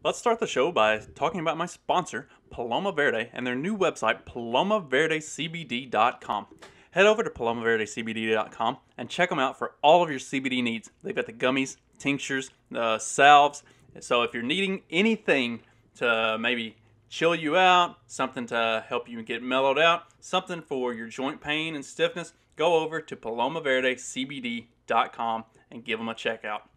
Let's start the show by talking about my sponsor, Paloma Verde, and their new website, palomaverdecbd.com. Head over to palomaverdecbd.com and check them out for all of your CBD needs. They've got the gummies, tinctures, salves. So if you're needing anything to maybe chill you out, something to help you get mellowed out, something for your joint pain and stiffness, go over to palomaverdecbd.com and give them a check out.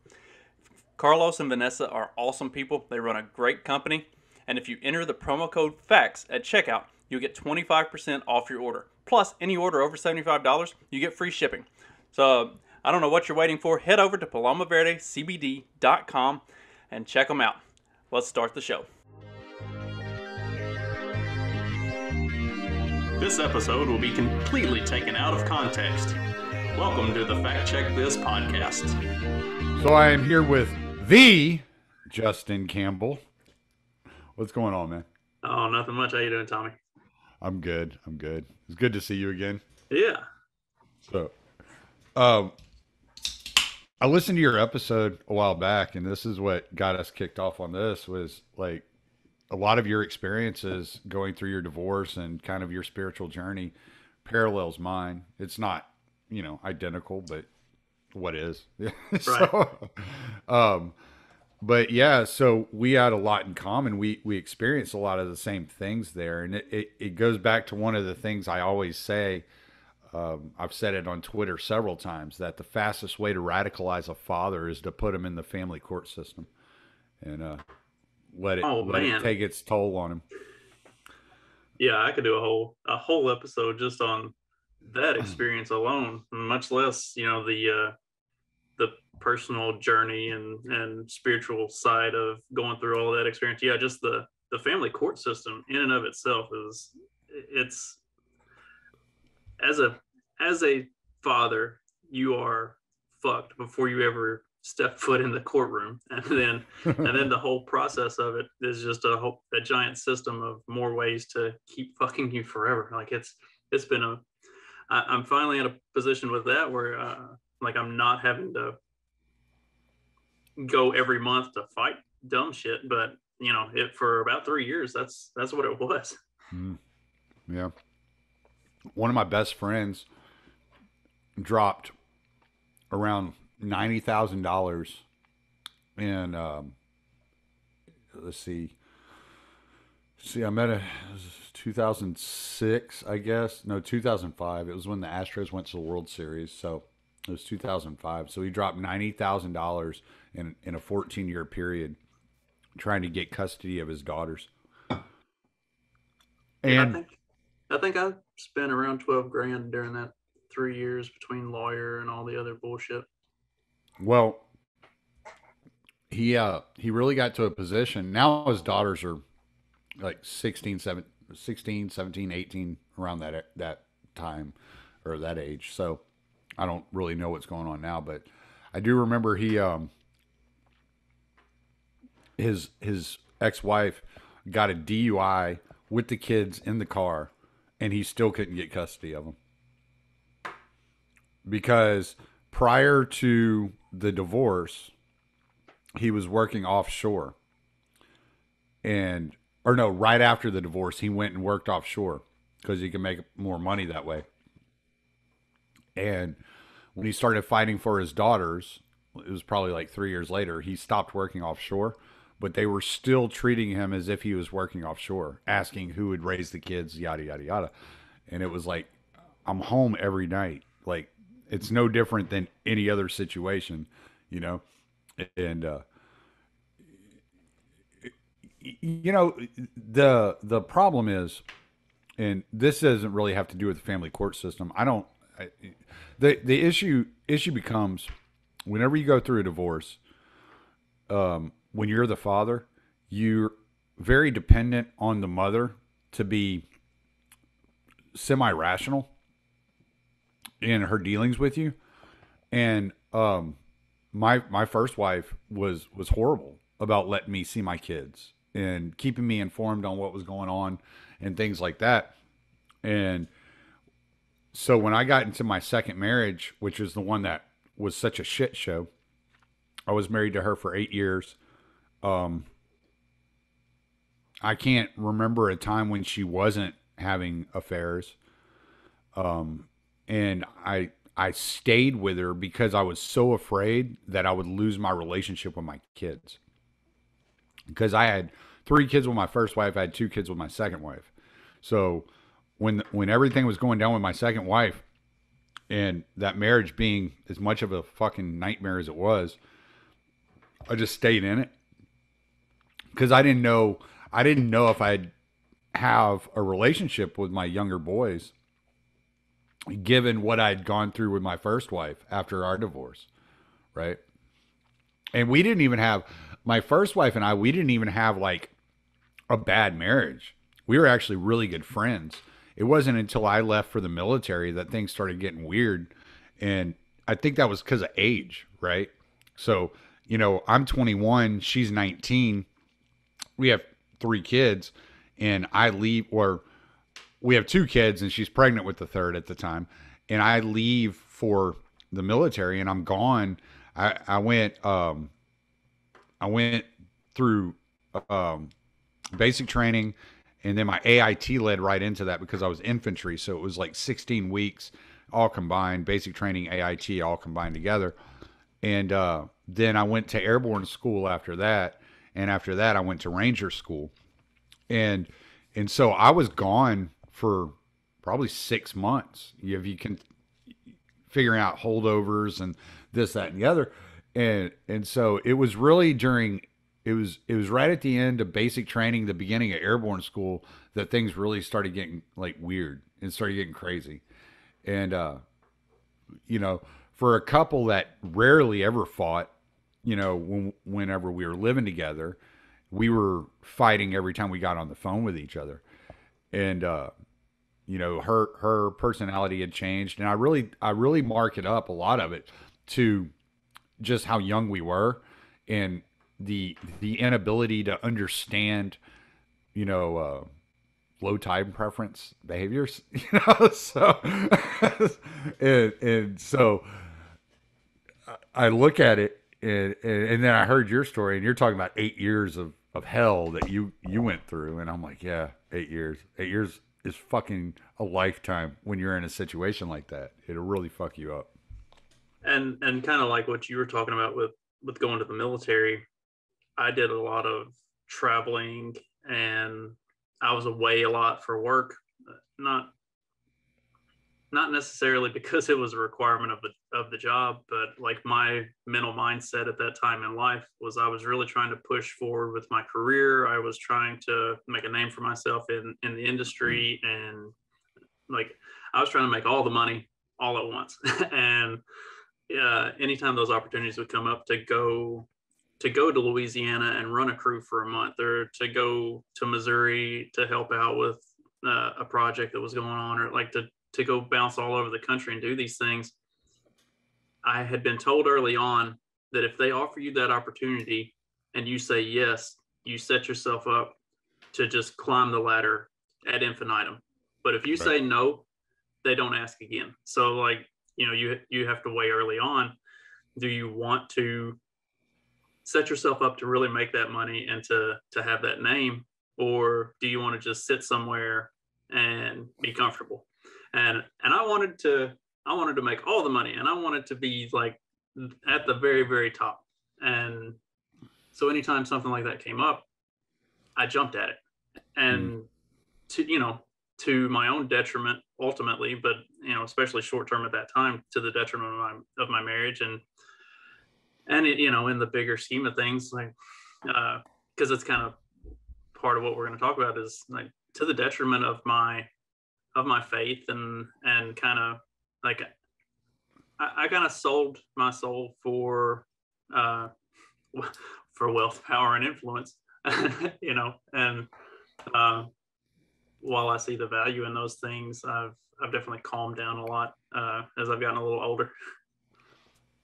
Carlos and Vanessa are awesome people. They run a great company. And if you enter the promo code FACTS at checkout, you'll get 25% off your order. Plus, any order over $75, you get free shipping. So, I don't know what you're waiting for. Head over to palomaverdecbd.com and check them out. Let's start the show. This episode will be completely taken out of context. Welcome to the Fact Check This podcast. So I am here with the Justin Campbell. What's going on, man? Oh, nothing much. How you doing, Tommy? I'm good. It's good to see you again. Yeah. So, I listened to your episode a while back, and this is what got us kicked off on this, was like a lot of your experiences going through your divorce and kind of your spiritual journey parallels mine. It's not, identical, but what is. So, but yeah, so we had a lot in common. We experienced a lot of the same things there. And it goes back to one of the things I always say. I've said it on Twitter several times, that the fastest way to radicalize a father is to put him in the family court system and let it take its toll on him. Yeah, I could do a whole episode just on that experience alone, much less, the personal journey and spiritual side of going through all that experience. Yeah, just the family court system in and of itself it's as a father, you are fucked before you ever step foot in the courtroom, and then the whole process of it is just a giant system of more ways to keep fucking you forever. Like it's been I'm finally in a position with that where like I'm not having to go every month to fight dumb shit, but it for about 3 years, that's what it was. Yeah. One of my best friends dropped around $90,000 in let's see, I met it was 2006, I guess. No, 2005. It was when the Astros went to the World Series. So it was 2005. So he dropped $90,000 in a 14-year period trying to get custody of his daughters. And yeah, I think I spent around 12 grand during that 3 years between lawyer and all the other bullshit. Well, he really got to a position. Now his daughters are like 16, 17, 18, around that time or that age. So I don't really know what's going on now, but I do remember his ex-wife got a DUI with the kids in the car, and he still couldn't get custody of them. Because prior to the divorce, he was working offshore. Right after the divorce, he went and worked offshore because he could make more money that way. And when he started fighting for his daughters, it was probably like 3 years later, he stopped working offshore, but they were still treating him as if he was working offshore, asking who would raise the kids, yada, yada, yada. And it was like, I'm home every night. Like, it's no different than any other situation, And, the problem is, and this doesn't really have to do with the family court system. The issue becomes whenever you go through a divorce, when you're the father, you're very dependent on the mother to be semi-rational in her dealings with you. And my first wife was horrible about letting me see my kids and keeping me informed on what was going on and things like that. And so when I got into my second marriage, which is the one that was such a shit show, I was married to her for 8 years. I can't remember a time when she wasn't having affairs. And I stayed with her because I was so afraid that I would lose my relationship with my kids. Because I had 3 kids with my first wife, I had 2 kids with my second wife. So when everything was going down with my second wife, and that marriage being as much of a fucking nightmare as it was, I just stayed in it because I didn't know if I'd have a relationship with my younger boys given what I'd gone through with my first wife after our divorce, right? And we didn't even have my first wife and I, we didn't even have like a bad marriage. We were actually really good friends. It wasn't until I left for the military that things started getting weird. And I think that was because of age, right? So, I'm 21, she's 19. We have 3 kids, and I leave, or we have 2 kids, and she's pregnant with the third at the time. And I leave for the military, and I'm gone. I went through basic training, and then my AIT led right into that because I was infantry. So it was like 16 weeks all combined, basic training, AIT all combined together. And then I went to airborne school after that. And after that, I went to ranger school. And so I was gone for probably 6 months. If you can figuring out holdovers and this, that, and the other. And so it was really it was right at the end of basic training, the beginning of airborne school, that things really started getting like weird and started getting crazy. And for a couple that rarely ever fought, whenever we were living together, we were fighting every time we got on the phone with each other. And her personality had changed, and I really mark it up, a lot of it, to just how young we were, and the inability to understand, low time preference behaviors, so and so I look at it, and then I heard your story, and you're talking about 8 years of hell that you went through, and I'm like, yeah, 8 years is fucking a lifetime when you're in a situation like that. It'll really fuck you up. And kind of like what you were talking about with going to the military, I did a lot of traveling, and I was away a lot for work, not necessarily because it was a requirement of the job, but like my mental mindset at that time in life was I was really trying to push forward with my career. I was trying to make a name for myself in the industry, and like I was trying to make all the money all at once. And anytime those opportunities would come up to go to Louisiana and run a crew for a month, or to go to Missouri to help out with a project that was going on, or like to go bounce all over the country and do these things, I had been told early on that if they offer you that opportunity and you say yes, you set yourself up to just climb the ladder ad infinitum. But if you say no, they don't ask again. So like, you have to weigh early on, do you want to set yourself up to really make that money and to have that name, or do you want to just sit somewhere and be comfortable? And I wanted to make all the money, and I wanted to be like at the very, very top. And so anytime something like that came up, I jumped at it, and to my own detriment ultimately, but especially short term at that time, to the detriment of my marriage, and it, in the bigger scheme of things, like because it's kind of part of what we're going to talk about, is like to the detriment of my faith, and kind of like I kind of sold my soul for wealth, power, and influence. And while I see the value in those things, I've definitely calmed down a lot as I've gotten a little older.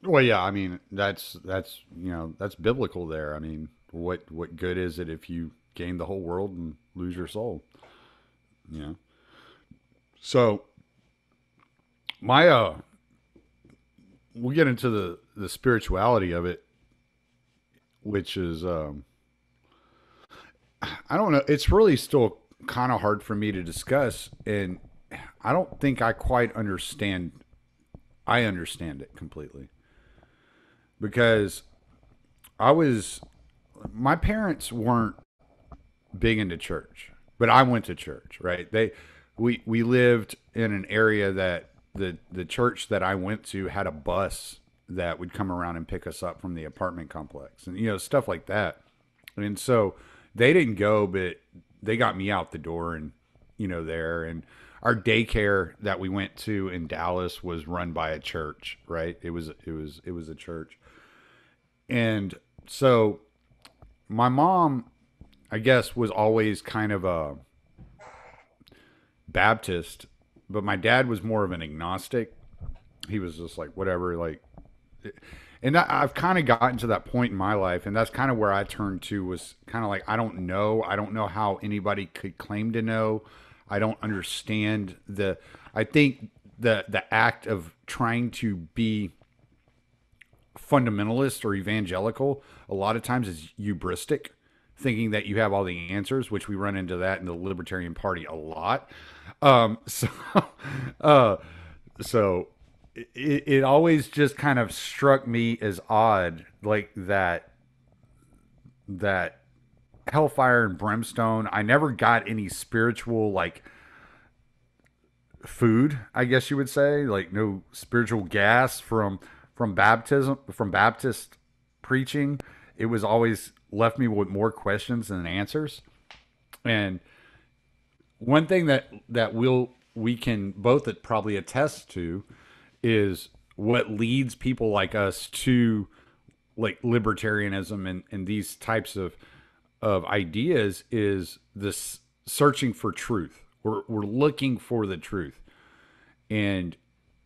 Well, yeah, I mean that's biblical there. I mean, what good is it if you gain the whole world and lose your soul? So my we'll get into the spirituality of it, which is I don't know. It's really still kind of hard for me to discuss, and I don't think I quite understand. I understand it completely because I was. My parents weren't big into church, but I went to church. Right? We lived in an area that the church that I went to had a bus that would come around and pick us up from the apartment complex, and stuff like that. And so they didn't go, but they got me out the door and, there. And our daycare that we went to in Dallas was run by a church, right? It was a church. And so my mom, I guess, was always kind of a Baptist, but my dad was more of an agnostic. He was just like, whatever, like, and I've kind of gotten to that point in my life, and that's kind of where I turned to, was kind of like, I don't know how anybody could claim to know. I don't understand I think the act of trying to be fundamentalist or evangelical a lot of times is hubristic, thinking that you have all the answers, which we run into that in the Libertarian Party a lot. So it always just kind of struck me as odd, like that hellfire and brimstone. I never got any spiritual, like, food, I guess you would say, like no spiritual gas from Baptist preaching. It was always left me with more questions than answers. And one thing that we can both probably attest to is what leads people like us to, like, libertarianism and these types of ideas is this searching for truth. We're looking for the truth, and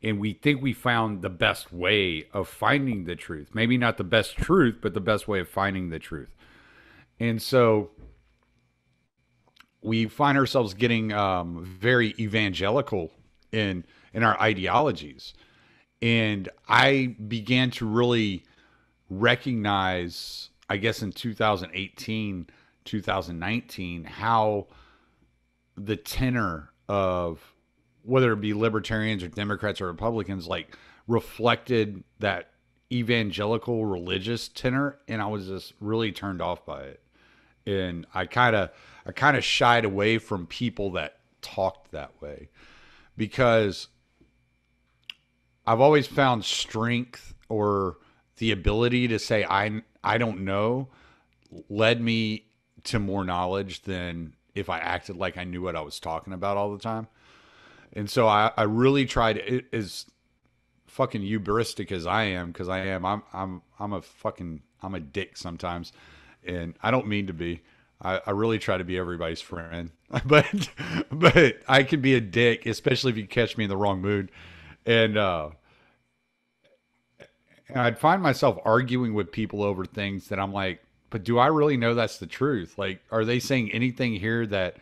we think we found the best way of finding the truth. Maybe not the best truth, but the best way of finding the truth. And so we find ourselves getting very evangelical in our ideologies. And I began to really recognize, I guess in 2018, 2019, how the tenor of whether it be libertarians or Democrats or Republicans, like, reflected that evangelical religious tenor. And I was just really turned off by it. And I kind of shied away from people that talked that way, because I've always found strength, or the ability to say I don't know, led me to more knowledge than if I acted like I knew what I was talking about all the time. And so I really tried, as fucking hubristic as I am, because I'm a dick sometimes, and I don't mean to be. I really try to be everybody's friend, but I can be a dick, especially if you catch me in the wrong mood. And I'd find myself arguing with people over things that I'm like, but do I really know that's the truth? Like, are they saying anything here that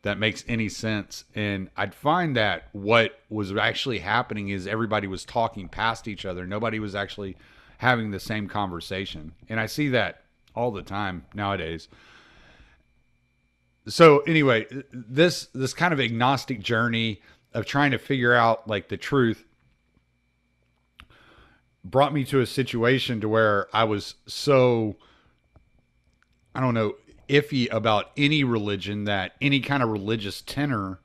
makes any sense? And I'd find that what was actually happening is everybody was talking past each other. Nobody was actually having the same conversation. And I see that all the time nowadays. So anyway, this kind of agnostic journey of trying to figure out, like, the truth brought me to a situation to where I was so, I don't know, iffy about any religion, that any kind of religious tenor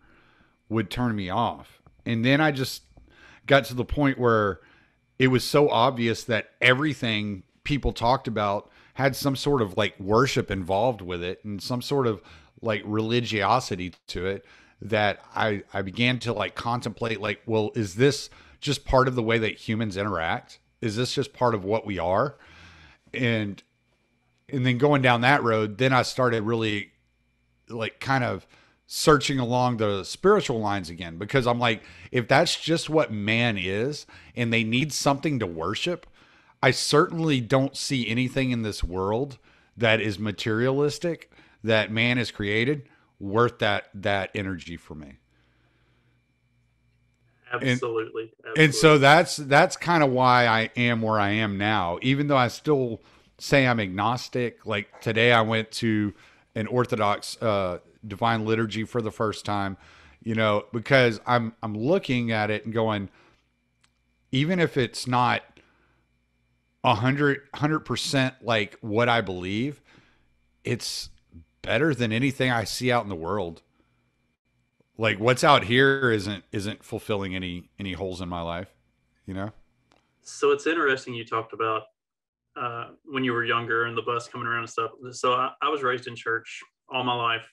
would turn me off. And then I just got to the point where it was so obvious that everything people talked about had some sort of, like, worship involved with it, and some sort of, like, religiosity to it, that I began to, like, contemplate, like, well, is this just part of the way that humans interact? Is this just part of what we are? And then going down that road, then I started really, like, kind of searching along the spiritual lines again, because I'm like, if that's just what man is and they need something to worship, I certainly don't see anything in this world that is materialistic, that man has created, worth that energy for me. Absolutely. And so that's kind of why I am where I am now, even though I still say I'm agnostic. Like, today I went to an Orthodox divine liturgy for the first time, you know, because I'm looking at it and going, even if it's not 100% like what I believe, it's better than anything I see out in the world. Like what's out here isn't fulfilling any holes in my life, you know? So it's interesting you talked about when you were younger and the bus coming around and stuff. So I was raised in church all my life.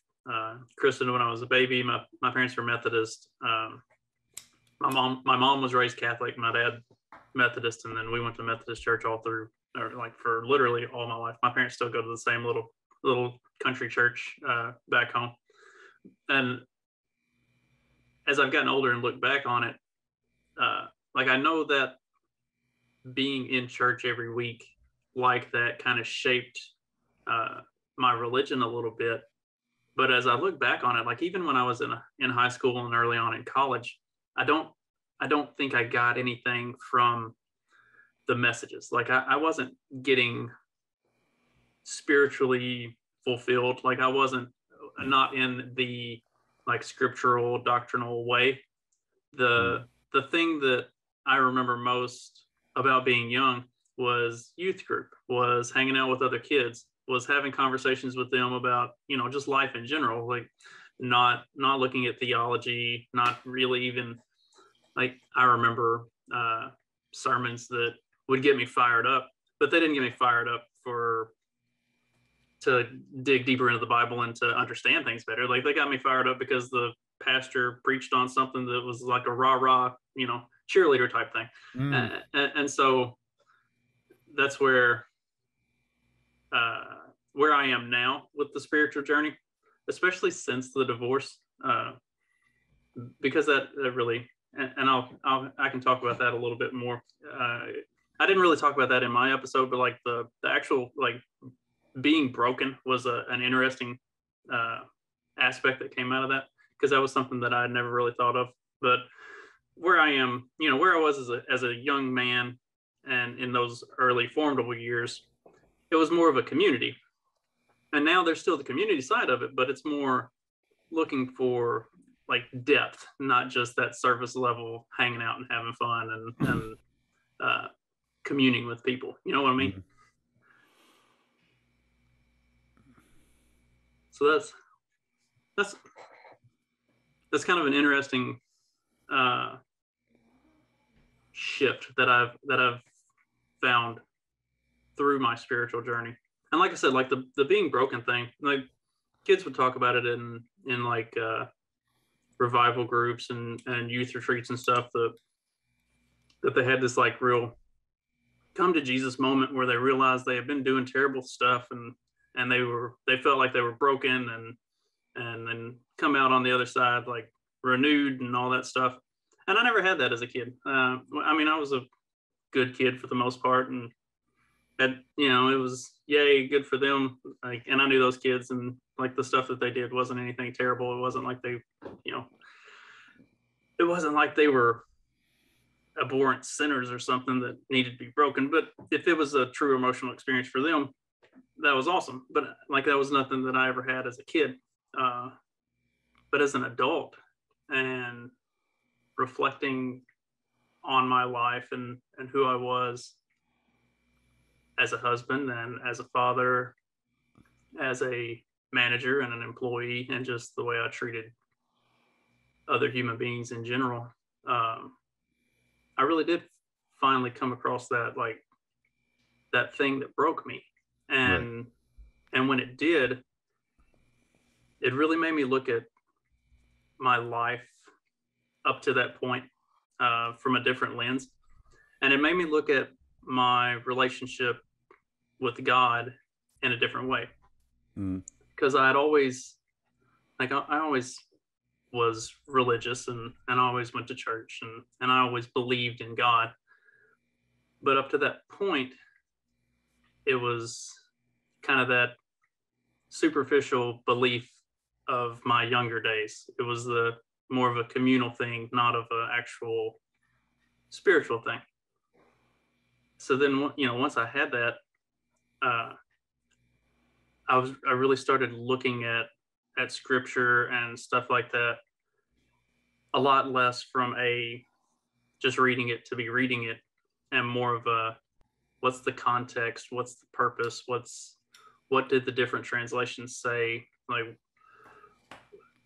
Christian when I was a baby. My parents were Methodist. My mom was raised Catholic. My dad Methodist, and then we went to Methodist church all through, or like for literally all my life. My parents still go to the same little country church back home. And as I've gotten older and looked back on it, like I know that being in church every week like that kind of shaped my religion a little bit. But as I look back on it, like even when I was in high school and early on in college, I don't think I got anything from the messages. Like I wasn't getting spiritually fulfilled. Like I wasn't not in the like scriptural doctrinal way. The thing that I remember most about being young was youth group, was hanging out with other kids, was having conversations with them about, you know, just life in general, like not looking at theology, not really even like I remember sermons that would get me fired up, but they didn't get me fired up to dig deeper into the Bible and to understand things better. Like they got me fired up because the pastor preached on something that was like a rah-rah, you know, cheerleader type thing. And so that's where I am now with the spiritual journey, especially since the divorce, because that really, and I can talk about that a little bit more. I didn't really talk about that in my episode, but like the actual like being broken was an interesting aspect that came out of that, because that was something that I had never really thought of. But where I am, you know, where I was as a young man and in those early formidable years, it was more of a community. And now there's still the community side of it, but it's more looking for like depth, not just that surface level hanging out and having fun and communing with people. You know what I mean? Mm-hmm. So that's kind of an interesting shift that I've found through my spiritual journey. And like I said, like the being broken thing, like kids would talk about it in like revival groups and youth retreats and stuff, that they had this like real come to Jesus moment where they realized they had been doing terrible stuff and they felt like they were broken and then come out on the other side like renewed and all that stuff. And I never had that as a kid. I mean, I was a good kid for the most part, and you know, it was yay, good for them. Like, and I knew those kids, and like the stuff that they did wasn't anything terrible. It wasn't like they, you know, it wasn't like they were abhorrent sinners or something that needed to be broken. But if it was a true emotional experience for them, that was awesome. But like that was nothing that I ever had as a kid. But as an adult and reflecting on my life and who I was as a husband and as a father, as a manager and an employee, and just the way I treated other human beings in general, I really did finally come across that, like that thing that broke me. And right. And when it did, it really made me look at my life up to that point from a different lens. And it made me look at my relationship with God in a different way. Because I had always, like, I always was religious and I always went to church and I always believed in God. But up to that point, it was kind of that superficial belief of my younger days. It was the more of a communal thing, not of an actual spiritual thing. So then, you know, once I had that, I really started looking at scripture and stuff like that a lot less from a just reading it to be reading it, and more of a what's the context, what's the purpose, what did the different translations say, like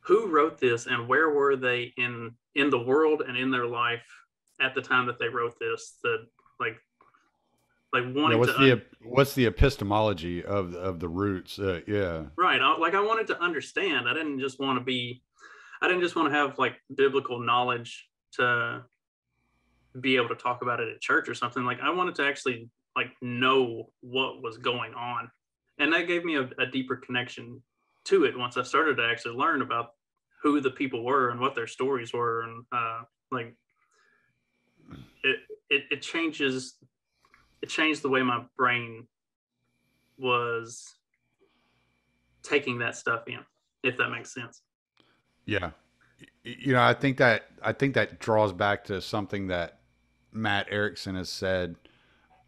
who wrote this and where were they in the world and in their life at the time that they wrote this, that like Yeah, wanting what's the epistemology of the roots? Yeah, right, I wanted to understand. I didn't just want to have like biblical knowledge to be able to talk about it at church or something. Like I wanted to actually like know what was going on, and that gave me a deeper connection to it once I started to actually learn about who the people were and what their stories were, and like it changed the way my brain was taking that stuff in, if that makes sense. yeah. I think that draws back to something that Matt Erickson has said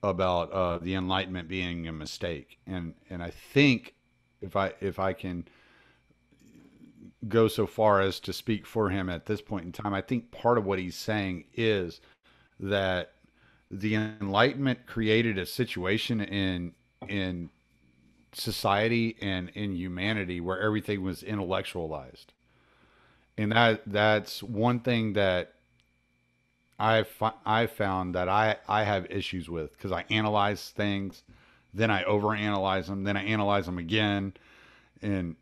about the Enlightenment being a mistake, and I think if I can go so far as to speak for him at this point in time, I think part of what he's saying is that the Enlightenment created a situation in society and in humanity where everything was intellectualized, and that's one thing that I found that I have issues with, because I analyze things, then I overanalyze them, then I analyze them again, and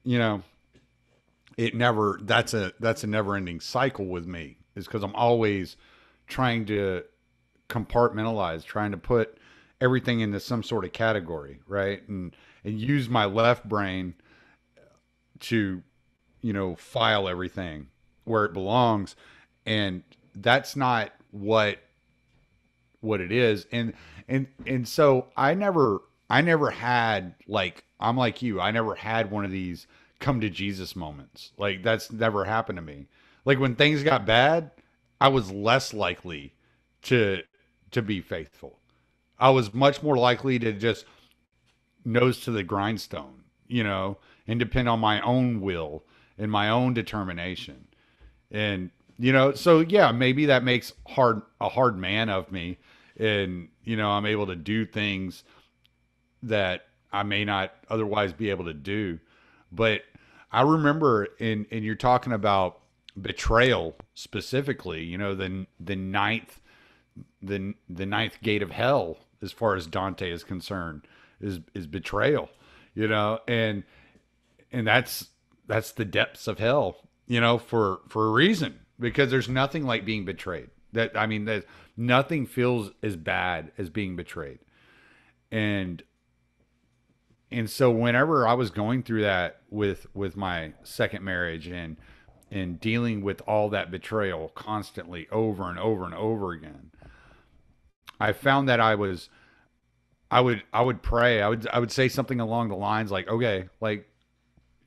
that's a never ending cycle with me, is because I'm always trying to compartmentalize, trying to put everything into some sort of category, right? And use my left brain to, file everything where it belongs. And that's not what it is. And so I never had, like, I'm like you, I never had one of these come to Jesus moments. Like, that's never happened to me. Like, when things got bad, I was less likely to be faithful. I was much more likely to just nose to the grindstone, and depend on my own will and my own determination. And, so yeah, maybe that makes a hard man of me. And, I'm able to do things that I may not otherwise be able to do. But I remember, and you're talking about betrayal specifically, the ninth gate of hell, as far as Dante is concerned, is betrayal, and that's the depths of hell, for a reason, because there's nothing like being betrayed. That nothing feels as bad as being betrayed. And so whenever I was going through that with my second marriage, and dealing with all that betrayal constantly over and over and over again, I found that I would pray. I would say something along the lines like, okay, like,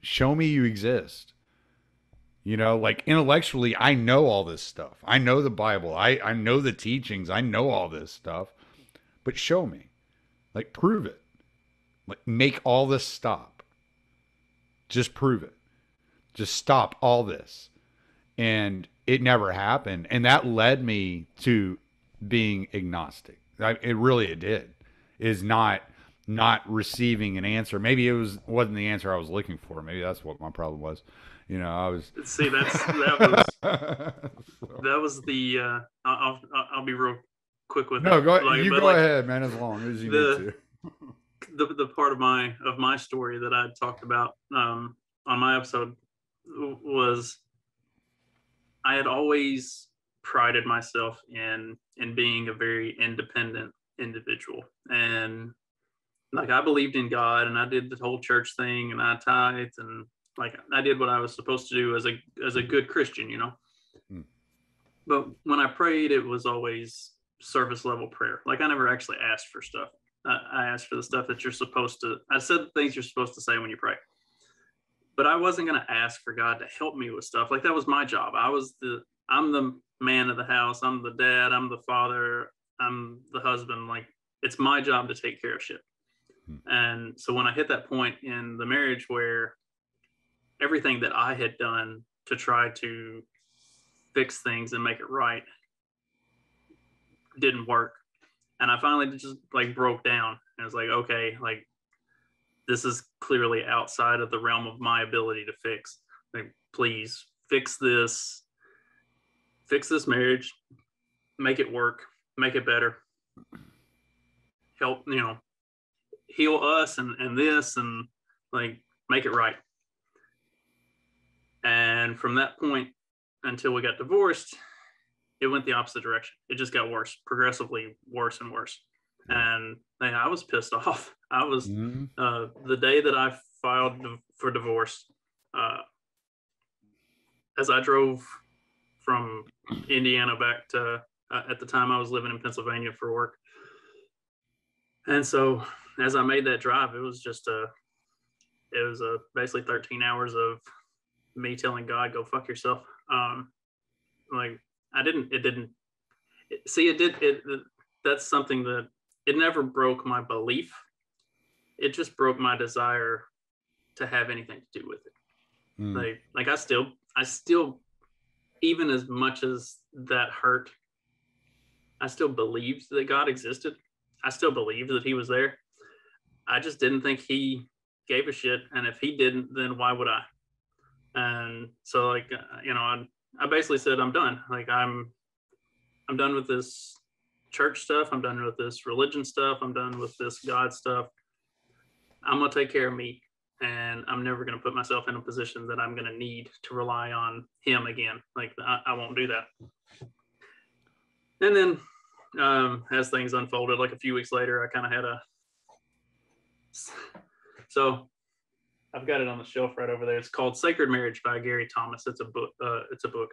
show me you exist. Like, intellectually, I know all this stuff. I know the Bible. I know the teachings. I know all this stuff. But show me. Like, prove it. Like, make all this stop. Just prove it. Just stop all this. And it never happened. And that led me to being agnostic. It did. Is not receiving an answer. Maybe wasn't the answer I was looking for. Maybe that's what my problem was. I was. See, that was the I'll be real quick with no, it. go go ahead, man, as long as you need to. The part of my story that I talked about on my episode was, I had always prided myself in being a very independent individual, and like, I believed in God, and I did the whole church thing, and I tithed, and like, I did what I was supposed to do as a good Christian, But when I prayed, it was always service level prayer. Like, I never actually asked for stuff. I asked for the stuff that you're supposed to. I said the things you're supposed to say when you pray. But I wasn't going to ask for God to help me with stuff. Like, that was my job. I'm the man of the house. I'm the dad. I'm the father. I'm the husband. Like, it's my job to take care of shit. And so when I hit that point in the marriage where everything that I had done to try to fix things and make it right didn't work. And I finally just like broke down and was like, okay, like this is clearly outside of the realm of my ability to fix. Like, please fix this marriage, make it work, make it better, help, heal us and this, and like make it right. And from that point until we got divorced, it went the opposite direction. It just got worse, progressively worse and worse. And I was pissed off. I was the day that I filed for divorce, as I drove from Indiana back to, at the time I was living in Pennsylvania for work. And so as I made that drive, it was basically 13 hours of me telling God, go fuck yourself. That's something that it never broke my belief. It just broke my desire to have anything to do with it. Like I still, even as much as that hurt, I still believed that God existed. I still believed that he was there. I just didn't think he gave a shit. And if he didn't, then why would I? And so like, I basically said, I'm done. Like I'm done with this church stuff. I'm done with this religion stuff. I'm done with this God stuff. I'm going to take care of me. And I'm never going to put myself in a position that I'm going to need to rely on him again. Like I won't do that. And then as things unfolded, like a few weeks later, I kind of had so I've got it on the shelf right over there. It's called Sacred Marriage by Gary Thomas. It's a book.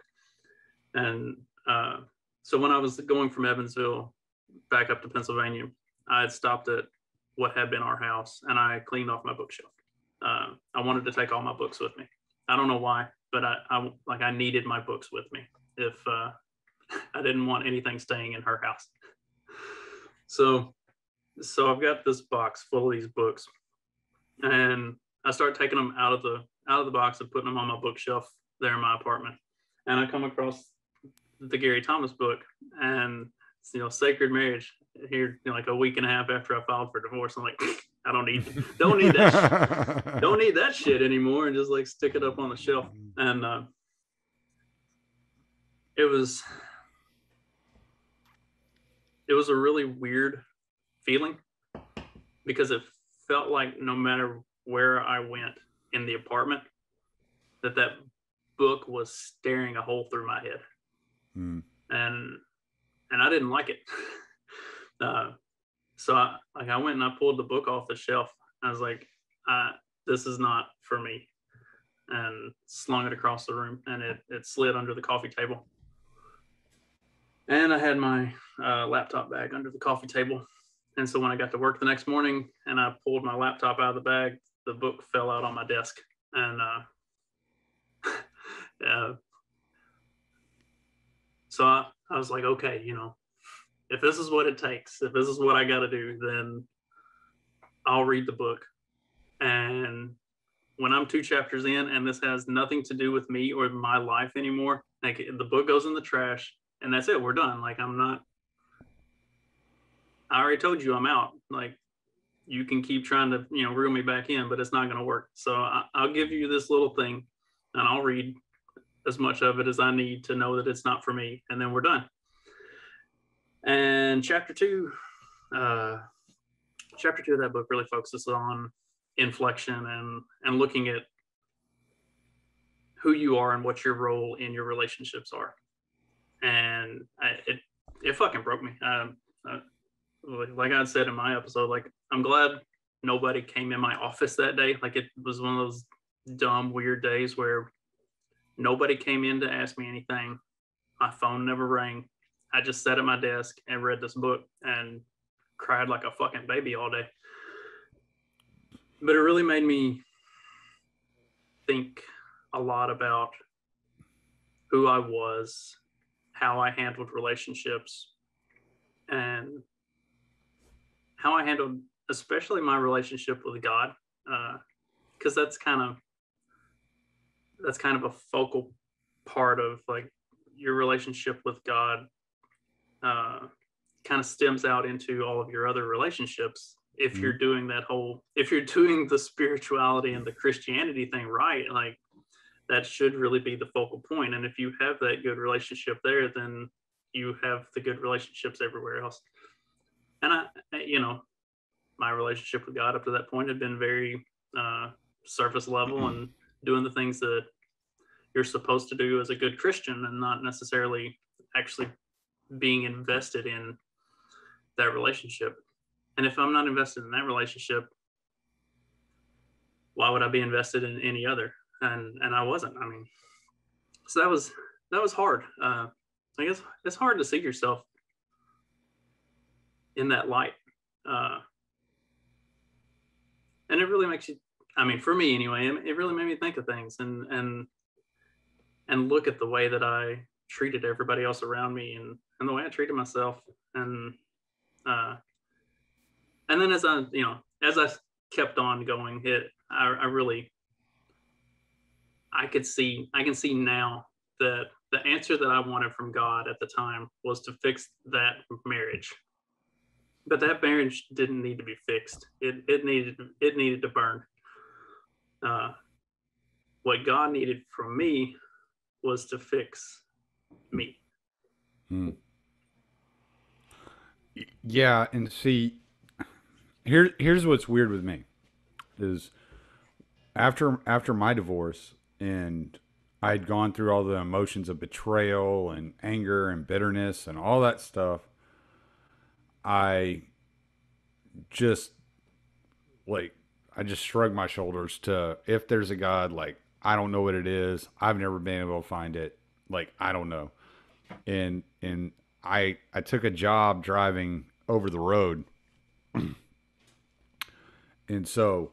And so when I was going from Evansville back up to Pennsylvania, I had stopped at what had been our house and I cleaned off my bookshelf. I wanted to take all my books with me. I don't know why, but I needed my books with me if I didn't want anything staying in her house. So I've got this box full of these books, and I start taking them out of the box and putting them on my bookshelf there in my apartment. And I come across the Gary Thomas book, and Sacred Marriage here, like a week and a half after I filed for divorce. I'm like, I don't need that shit anymore, and just like stick it up on the shelf. And it was a really weird feeling because it felt like no matter where I went in the apartment, that book was staring a hole through my head. And I didn't like it. So I went and I pulled the book off the shelf. I was like, this is not for me, and slung it across the room, and it slid under the coffee table. And I had my laptop bag under the coffee table. And so when I got to work the next morning and I pulled my laptop out of the bag, the book fell out on my desk. And so I was like, okay, if this is what it takes, if this is what I got to do, then I'll read the book. And when I'm 2 chapters in and this has nothing to do with me or my life anymore, like the book goes in the trash and that's it. We're done. Like I already told you I'm out. Like you can keep trying to, reel me back in, but it's not going to work. So I'll give you this little thing and That I'll read as much of it as I need to know that it's not for me, and then we're done. And chapter two of that book really focuses on inflection and looking at who you are and what your role in your relationships are. And it fucking broke me. Like I said in my episode, like I'm glad nobody came in my office that day. Like it was one of those dumb, weird days where nobody came in to ask me anything. My phone never rang. I just sat at my desk and read this book and cried like a fucking baby all day. But it really made me think a lot about who I was, how I handled relationships, and how I handled especially my relationship with God, because that's kind of a focal part of like your relationship with God. Kind of stems out into all of your other relationships. If you're doing if you're doing the spirituality and the Christianity thing right, like that should really be the focal point. And if you have that good relationship there, then you have the good relationships everywhere else. And my relationship with God up to that point had been very surface level and doing the things that you're supposed to do as a good Christian, and not necessarily actually being invested in that relationship. And if I'm not invested in that relationship, why would I be invested in any other? And I wasn't. I mean, so that was hard. I guess it's hard to see yourself in that light, and it really makes you. I mean, for me anyway, it really made me think of things and look at the way that I treated everybody else around me and the way I treated myself. And then as I kept on going, I can see now that the answer that I wanted from God at the time was to fix that marriage. But that marriage didn't need to be fixed. It needed to burn. What God needed from me was to fix me. Yeah, and see, here's what's weird with me is after my divorce, and I'd gone through all the emotions of betrayal and anger and bitterness and all that stuff. I just I just shrugged my shoulders to, if there's a God, like, I don't know what it is. I've never been able to find it. Like, I don't know. And I took a job driving over the road. And so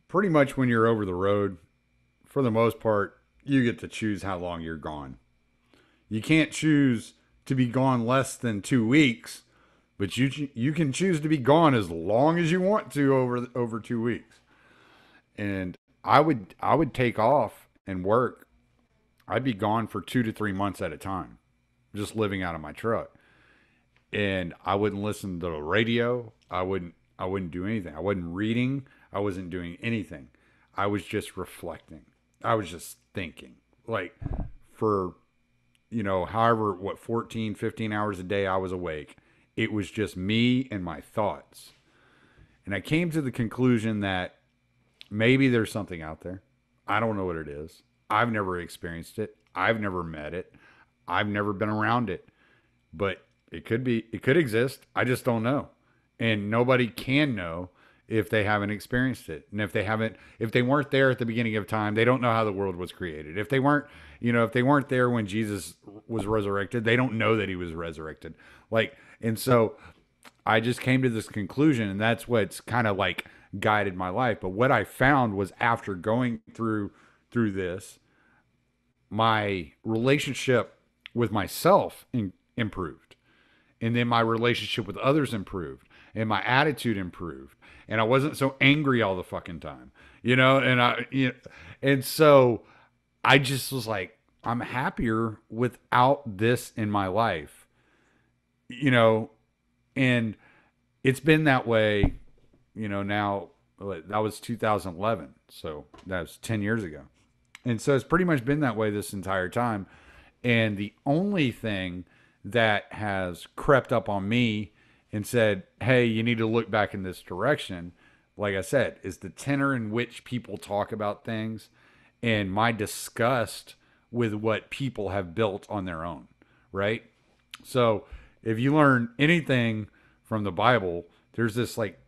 pretty much when you're over the road, for the most part, you get to choose how long you're gone. You can't choose to be gone less than 2 weeks, but you can choose to be gone as long as you want to over 2 weeks. And I would take off and work. I'd be gone for 2 to 3 months at a time, just living out of my truck. And I wouldn't listen to the radio. I wouldn't do anything. I wasn't reading. I wasn't doing anything. I was just reflecting. I was just thinking, like, for, however, 14, 15 hours a day I was awake. It was just me and my thoughts. And I came to the conclusion that maybe there's something out there. I don't know what it is. I've never experienced it. I've never met it. I've never been around it. But it could exist. I just don't know. And nobody can know if they haven't experienced it. And if they weren't there at the beginning of time, they don't know how the world was created. If they weren't there when Jesus was resurrected, they don't know that he was resurrected. And so I just came to this conclusion, and that's what's kind of like guided my life. But what I found was, after going through this, my relationship with myself improved. And then my relationship with others improved, and my attitude improved, and I wasn't so angry all the fucking time, and so I just was like, I'm happier without this in my life, and it's been that way, now. That was 2011, so that was 10 years ago. And so it's pretty much been that way this entire time. And the only thing that has crept up on me and said, hey, you need to look back in this direction, like I said, is the tenor in which people talk about things and my disgust with what people have built on their own, right? So if you learn anything from the Bible, there's this like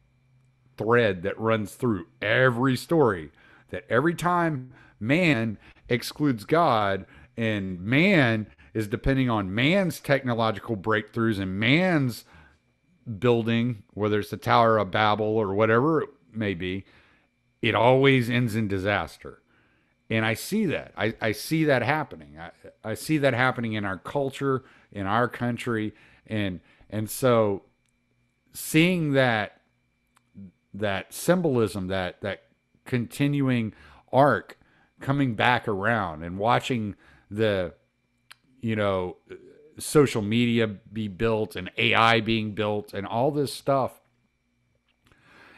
thread that runs through every story, that every time man excludes God and man is depending on man's technological breakthroughs and man's building, whether it's the Tower of Babel or whatever it may be, it always ends in disaster. And I see that. I see that happening. I see that happening in our culture, in our country. And so seeing that that symbolism, that continuing arc coming back around, and watching the, you know, social media be built and AI being built and all this stuff,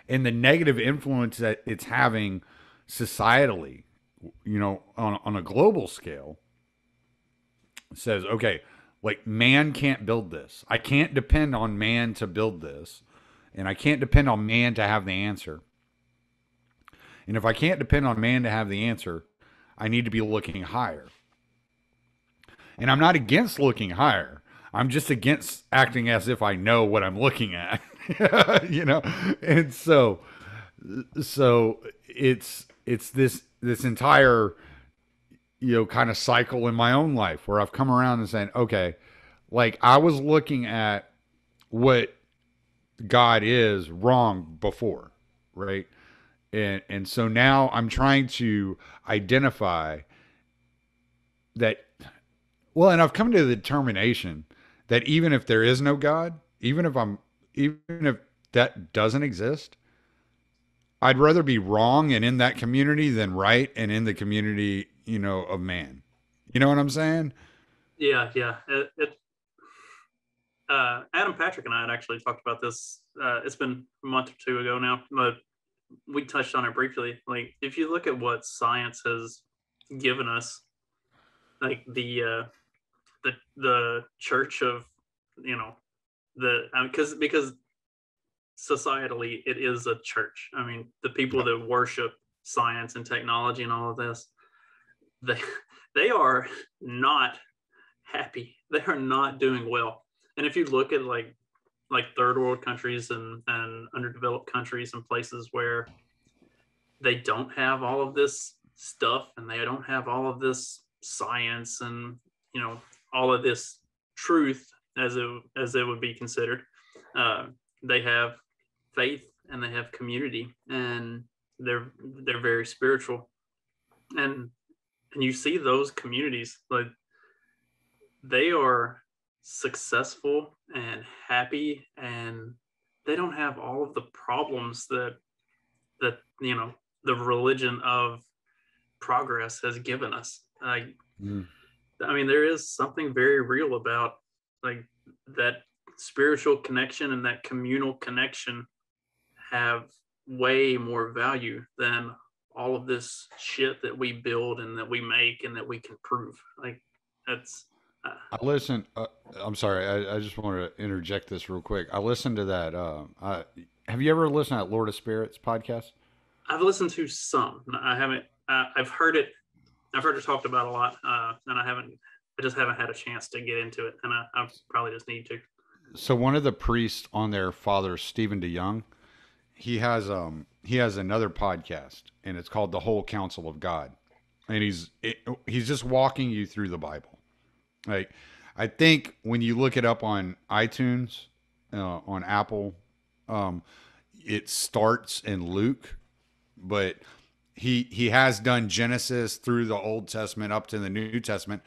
and the negative influence that it's having societally, you know, on a global scale, says, okay, like, man can't build this. I can't depend on man to build this, and I can't depend on man to have the answer. And if I can't depend on man to have the answer, I need to be looking higher. And I'm not against looking higher. I'm just against acting as if I know what I'm looking at. You know? And so it's this entire, you know, kind of cycle in my own life where I've come around and saying, okay, like, I was looking at what God is wrong before, right? And so now I'm trying to identify that, well, and I've come to the determination that even if there is no God, even if that doesn't exist, I'd rather be wrong and in that community than right and in the community, you know, of man. You know what I'm saying? Yeah, yeah. Adam Patrick and I had actually talked about this. It's been a month or two ago now, but we touched on it briefly. Like, if you look at what science has given us, like the church of, you know, because societally it is a church. I mean, the people that worship science and technology and all of this, they are not happy. They are not doing well. And if you look at like third world countries and underdeveloped countries and places where they don't have all of this stuff and they don't have all of this science and, you know, all of this truth as it would be considered, they have faith and they have community, and they're very spiritual, and you see those communities, like, they are successful and happy, and they don't have all of the problems that you know, the religion of progress has given us. I mean, there is something very real about, like, that spiritual connection and that communal connection have way more value than all of this shit that we build and that we make and that we can prove. Like, that's I listened. I'm sorry. I just want to interject this real quick. I listened to that. Have you ever listened to that Lord of Spirits podcast? I've listened to some. I haven't. I've heard it. I've heard it talked about a lot, and I just haven't had a chance to get into it, and I probably just need to. So one of the priests on there, Father Stephen DeYoung, he has another podcast, and it's called The Whole Counsel of God, and he's just walking you through the Bible. Like, I think when you look it up on iTunes, on Apple, it starts in Luke, but he has done Genesis through the Old Testament up to the New Testament,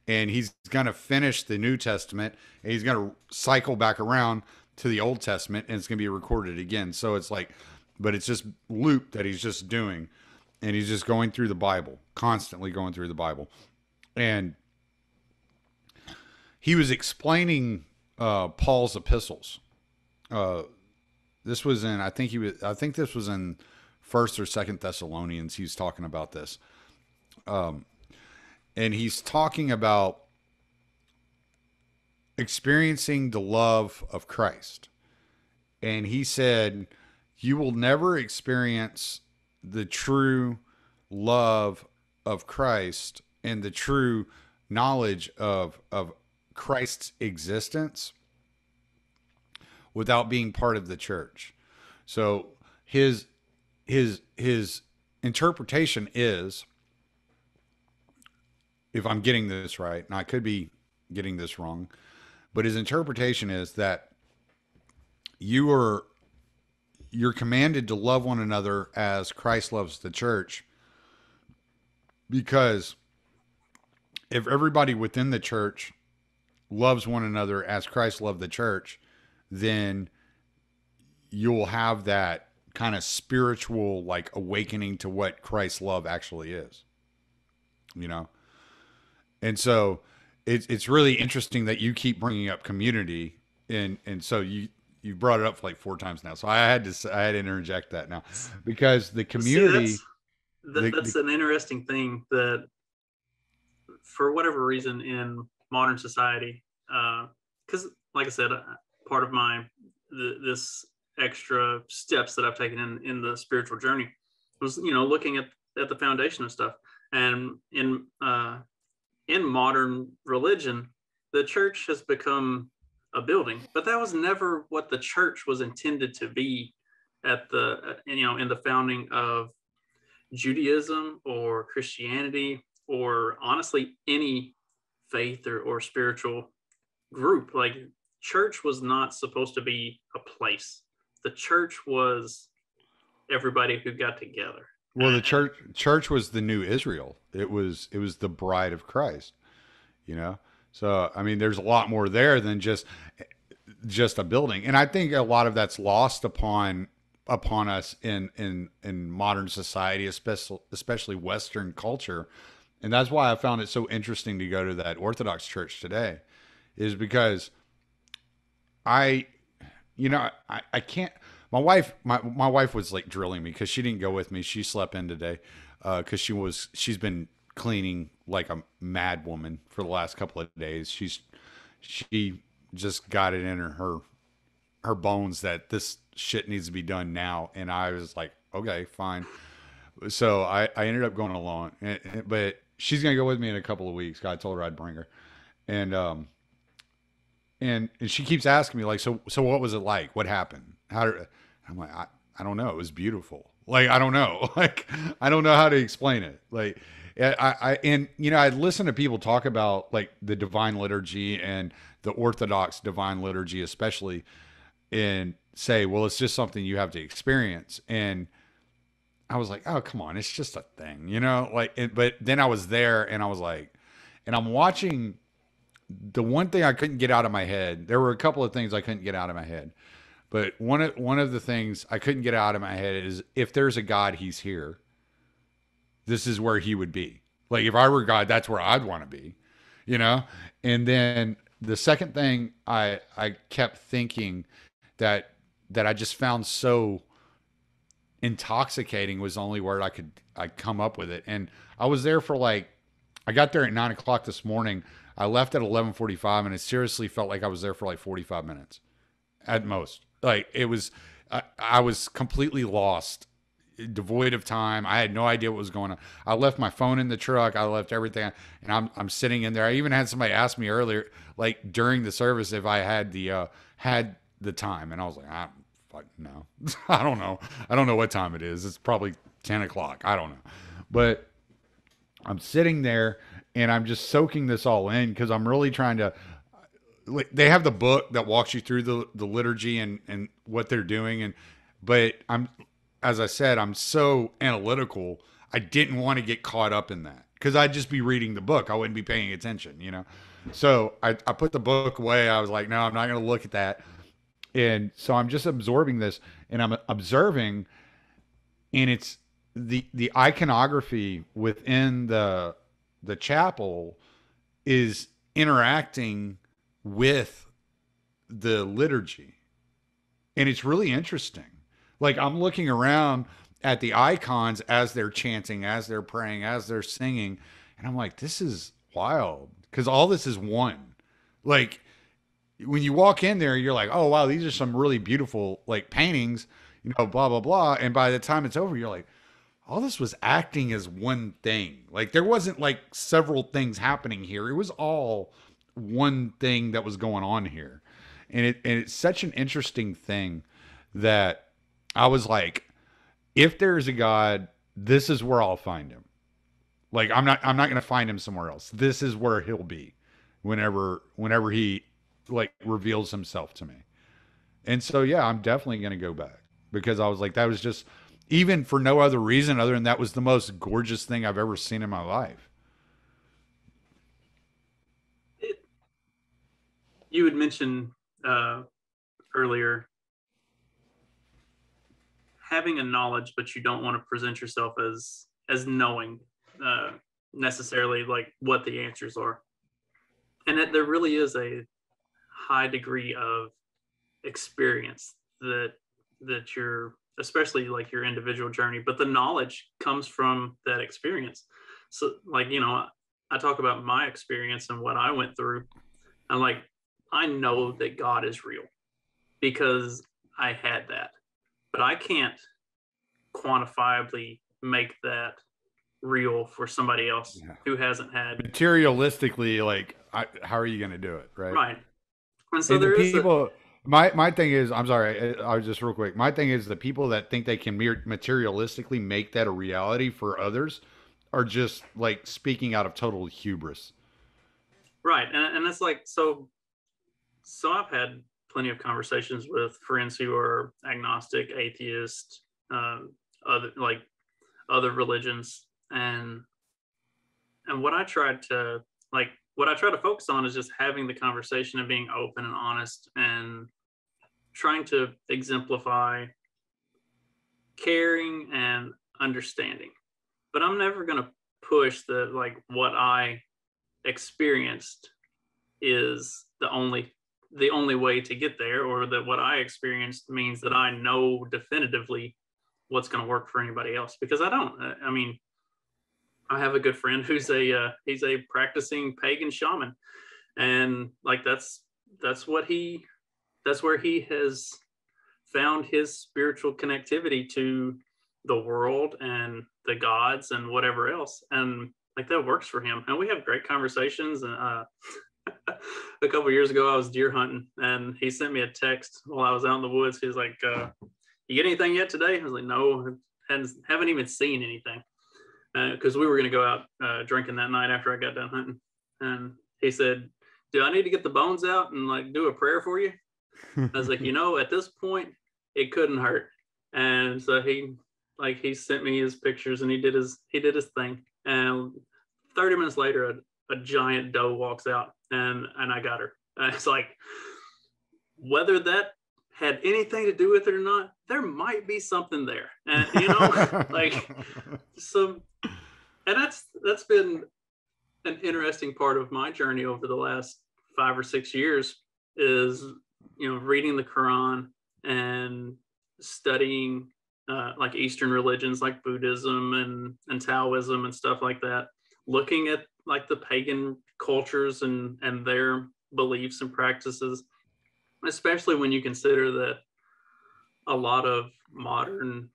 and he's going to finish the New Testament, and he's going to cycle back around to the Old Testament, and it's going to be recorded again. So it's like, but it's just Luke that he's just doing, and he's just going through the Bible, constantly going through the Bible. And he was explaining Paul's epistles. This was in, I think this was in First or Second Thessalonians. He's talking about this, and he's talking about experiencing the love of Christ. And he said, you will never experience the true love of Christ and the true knowledge of Christ's existence without being part of the church. So his interpretation is, if I'm getting this right, and I could be getting this wrong, but his interpretation is that you're commanded to love one another as Christ loves the church, because if everybody within the church loves one another as Christ loved the church, then you'll have that kind of spiritual, like, awakening to what Christ's love actually is, you know? And so it's really interesting that you keep bringing up community. And so you brought it up like 4 times now. So I had to interject that now, because the See, community, that's an interesting thing that, for whatever reason, in modern society, because like I said, part of this extra steps that I've taken in the spiritual journey was, looking at the foundation of stuff. And in modern religion, the church has become a building, but that was never what the church was intended to be at the in the founding of Judaism or Christianity, or honestly any faith or spiritual group. Like, church was not supposed to be a place. The church was everybody who got together. well, the church was the new Israel. It was the bride of Christ, you know? So, I mean, there's a lot more there than just a building. And I think a lot of that's lost upon us in modern society, especially Western culture. And that's why I found it so interesting to go to that Orthodox church today, is because I, I can't. My wife was like drilling me because she didn't go with me. She slept in today because she's been cleaning like a mad woman for the last couple of days. She just got it in her bones that this shit needs to be done now. And I was like, okay, fine. So I ended up going along, but she's going to go with me in a couple of weeks. I told her I'd bring her. And, and she keeps asking me like, so what was it like? What happened? I'm like, I don't know. It was beautiful. Like, I don't know. Like, I don't know how to explain it. Like, I listen to people talk about like the divine liturgy and the Orthodox divine liturgy, especially, and say, well, it's just something you have to experience. And I was like, oh, come on. It's just a thing, but then I was there and I was like, and I'm watching. The one thing I couldn't get out of my head, there were a couple of things I couldn't get out of my head, but one of the things I couldn't get out of my head is, if there's a God, he's here. This is where he would be. Like, if I were God, that's where I'd want to be, you know? And then the second thing I kept thinking that I just found so intoxicating was the only word I come up with it. And I was there for like, I got there at 9 o'clock this morning. I left at 11:45, and it seriously felt like I was there for like 45 minutes at most. Like, it was, I was completely lost, devoid of time. I had no idea what was going on. I left my phone in the truck. I left everything, and I'm sitting in there. I even had somebody ask me earlier, like during the service, if I had the time, and I was like, fuck no, I don't know. I don't know what time it is. It's probably 10 o'clock. I don't know, but I'm sitting there and I'm just soaking this all in, because I'm really trying to. They have the book that walks you through the liturgy and what they're doing, but as I said, I'm so analytical. I didn't want to get caught up in that, because I'd just be reading the book. I wouldn't be paying attention. So I put the book away. I was like, no, I'm not going to look at that. And so I'm just absorbing this, and I'm observing, and it's the iconography within the chapel is interacting with the liturgy. And it's really interesting. Like, I'm looking around at the icons as they're chanting, as they're praying, as they're singing, and I'm like, this is wild, because all this is one. Like, when you walk in there, you're like, oh wow, these are some really beautiful like paintings, blah blah blah. And by the time it's over, you're like, all this was acting as one thing. Like, there wasn't like several things happening here. It was all one thing that was going on here. And it's such an interesting thing that I was like, if there's a God, this is where I'll find him. Like, I'm not going to find him somewhere else. This is where he'll be whenever he like reveals himself to me. And so, yeah, I'm definitely going to go back, because I was like, that was just, even for no other reason other than that was the most gorgeous thing I've ever seen in my life. You had mentioned earlier having a knowledge, but you don't want to present yourself as knowing necessarily like what the answers are. And that there really is a high degree of experience that you're, especially like your individual journey, but the knowledge comes from that experience. So like, I talk about my experience and what I went through, and like I know that God is real because I had that, but I can't quantifiably make that real for somebody else who hasn't had. Materialistically, like, how are you going to do it, right? Right. And so And there the is people, my thing is, I'm sorry, I was just real quick. My thing is the people that think they can materialistically make that a reality for others are just like speaking out of total hubris. right. And it's like, so I've had plenty of conversations with friends who are agnostic, atheist, other religions, and what I try to focus on is just having the conversation and being open and honest and trying to exemplify caring and understanding. But I'm never going to push that like what I experienced is the only way to get there, or that what I experienced means that I know definitively what's going to work for anybody else, because I don't. I mean, I have a good friend who's he's a practicing pagan shaman, and like that's where he has found his spiritual connectivity to the world and the gods and whatever else, and like that works for him, and we have great conversations. And a couple of years ago I was deer hunting, and he sent me a text while I was out in the woods. He was like, you get anything yet today? I was like, no, haven't even seen anything, because we were going to go out drinking that night after I got done hunting. And he said, do I need to get the bones out and like do a prayer for you? I was like, at this point it couldn't hurt. And so he sent me his pictures, and he did his thing. And 30 minutes later, a giant doe walks out, and I got her. It's like, whether that had anything to do with it or not, there might be something there. And like, so, and that's been an interesting part of my journey over the last 5 or 6 years, is reading the Quran and studying like Eastern religions like Buddhism and Taoism and stuff like that, looking at like the pagan cultures and their beliefs and practices, especially when you consider that a lot of modern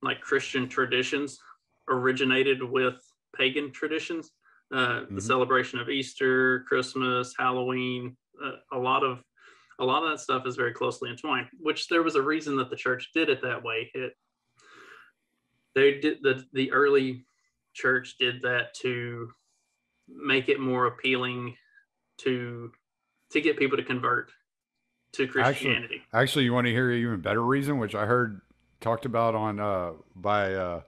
like Christian traditions originated with pagan traditions. The celebration of Easter, Christmas, Halloween, a lot of that stuff is very closely entwined, which there was a reason that the church did it that way. The early church did that to make it more appealing to get people to convert to Christianity. Actually, you want to hear an even better reason, which I heard talked about on by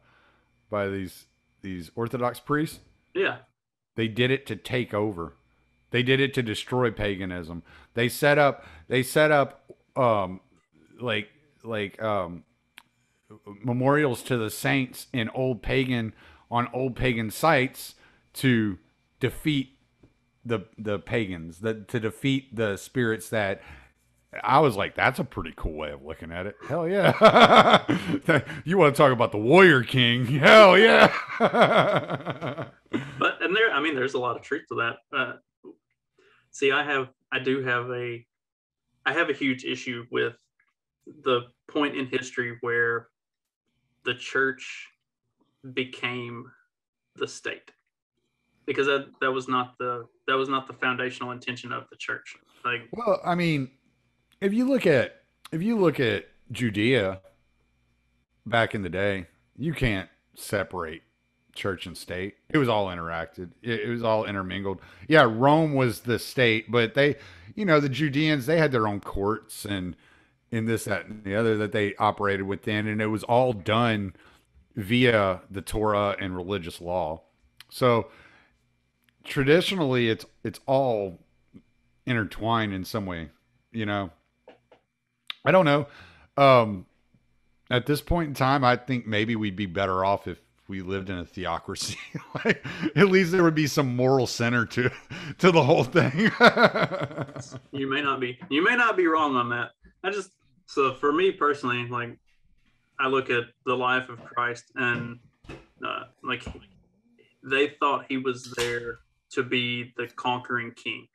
these Orthodox priests? Yeah. They did it to take over. They did it to destroy paganism. They set up memorials to the saints in old pagan sites to defeat the pagans, to defeat the spirits that. I was like, that's a pretty cool way of looking at it. Hell yeah. You want to talk about the warrior king? Hell yeah. But there's a lot of truth to that. See, I have a huge issue with the point in history where the church became the state, because that was not the foundational intention of the church. Like, well, I mean, if you look at Judea back in the day, you can't separate church and state. It was all interacted. It was all intermingled. Yeah, Rome was the state, but they, the Judeans, they had their own courts and in this, that, and the other that they operated within, and it was all done via the Torah and religious law. So traditionally, it's all intertwined in some way. I don't know. At this point in time, I think maybe we'd be better off if we lived in a theocracy. Like, at least there would be some moral center to the whole thing. You may not be wrong on that. So for me personally, like I look at the life of Christ and like they thought he was there to be the conquering king.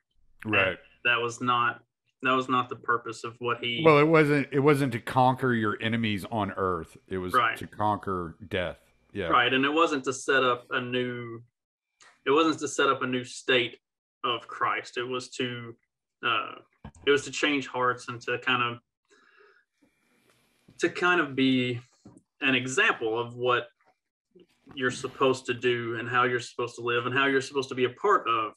Right. And that was not the purpose of what he. Well, it wasn't to conquer your enemies on earth. It was right. to conquer death. Yeah. Right, and it wasn't to set up a new state of Christ. It was to change hearts and to kind of be an example of what you're supposed to do and how you're supposed to live and how you're supposed to be a part of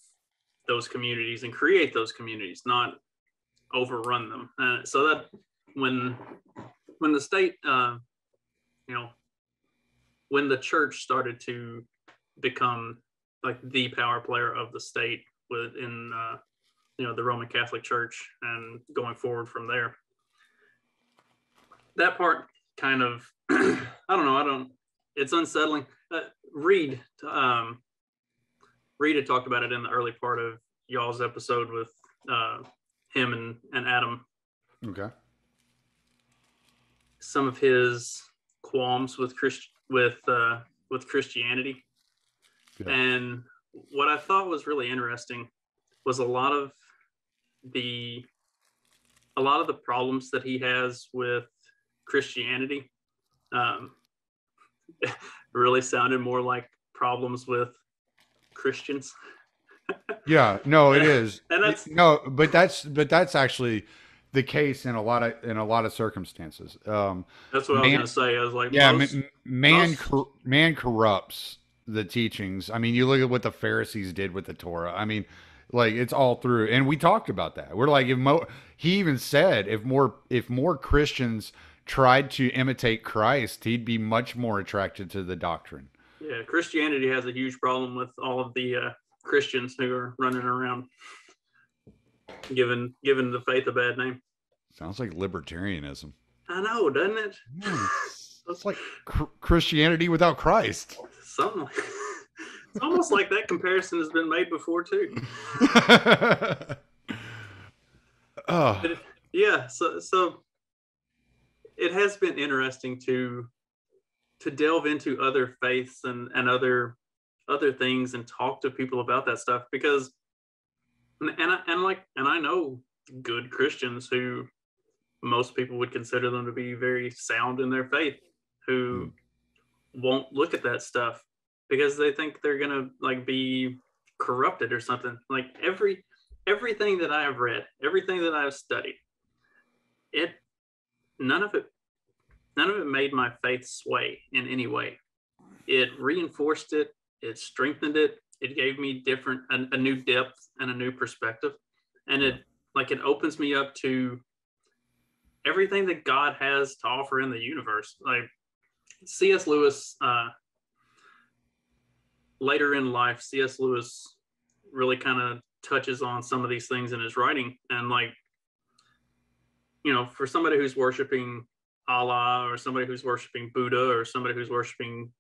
those communities and create those communities, not overrun them. So that when the state, when the church started to become like the power player of the state within, the Roman Catholic Church and going forward from there, that part kind of, it's unsettling. Reed had talked about it in the early part of y'all's episode with him and Adam. Okay. Some of his qualms with Christianity. Yeah. And what I thought was really interesting was a lot of the problems that he has with Christianity really sounded more like problems with Christians. Yeah, no, it is. And but that's actually the case in a lot of circumstances. That's what I was going to say. I was like, man corrupts the teachings. I mean, you look at what the Pharisees did with the Torah. I mean, like, it's all through, and we talked about that. We're like, he even said if more Christians tried to imitate Christ, he'd be much more attracted to the doctrine. Yeah, Christianity has a huge problem with all of the Christians who are running around giving the faith a bad name. Sounds like libertarianism. I know, doesn't it? Yeah, it's like Christianity without Christ. Something like, it's almost like that comparison has been made before too. Oh. So it has been interesting to delve into other faiths and other things and talk to people about that stuff, because I know good Christians who most people would consider them to be very sound in their faith, who won't look at that stuff because they think they're gonna like be corrupted or something. Like everything that I have read, everything that I've studied, none of it made my faith sway in any way. It reinforced it. It strengthened it. It gave me a new depth and a new perspective. And it opens me up to everything that God has to offer in the universe. Like C.S. Lewis, later in life, C.S. Lewis really kind of touches on some of these things in his writing. And for somebody who's worshiping Allah, or somebody who's worshiping Buddha, or somebody who's worshiping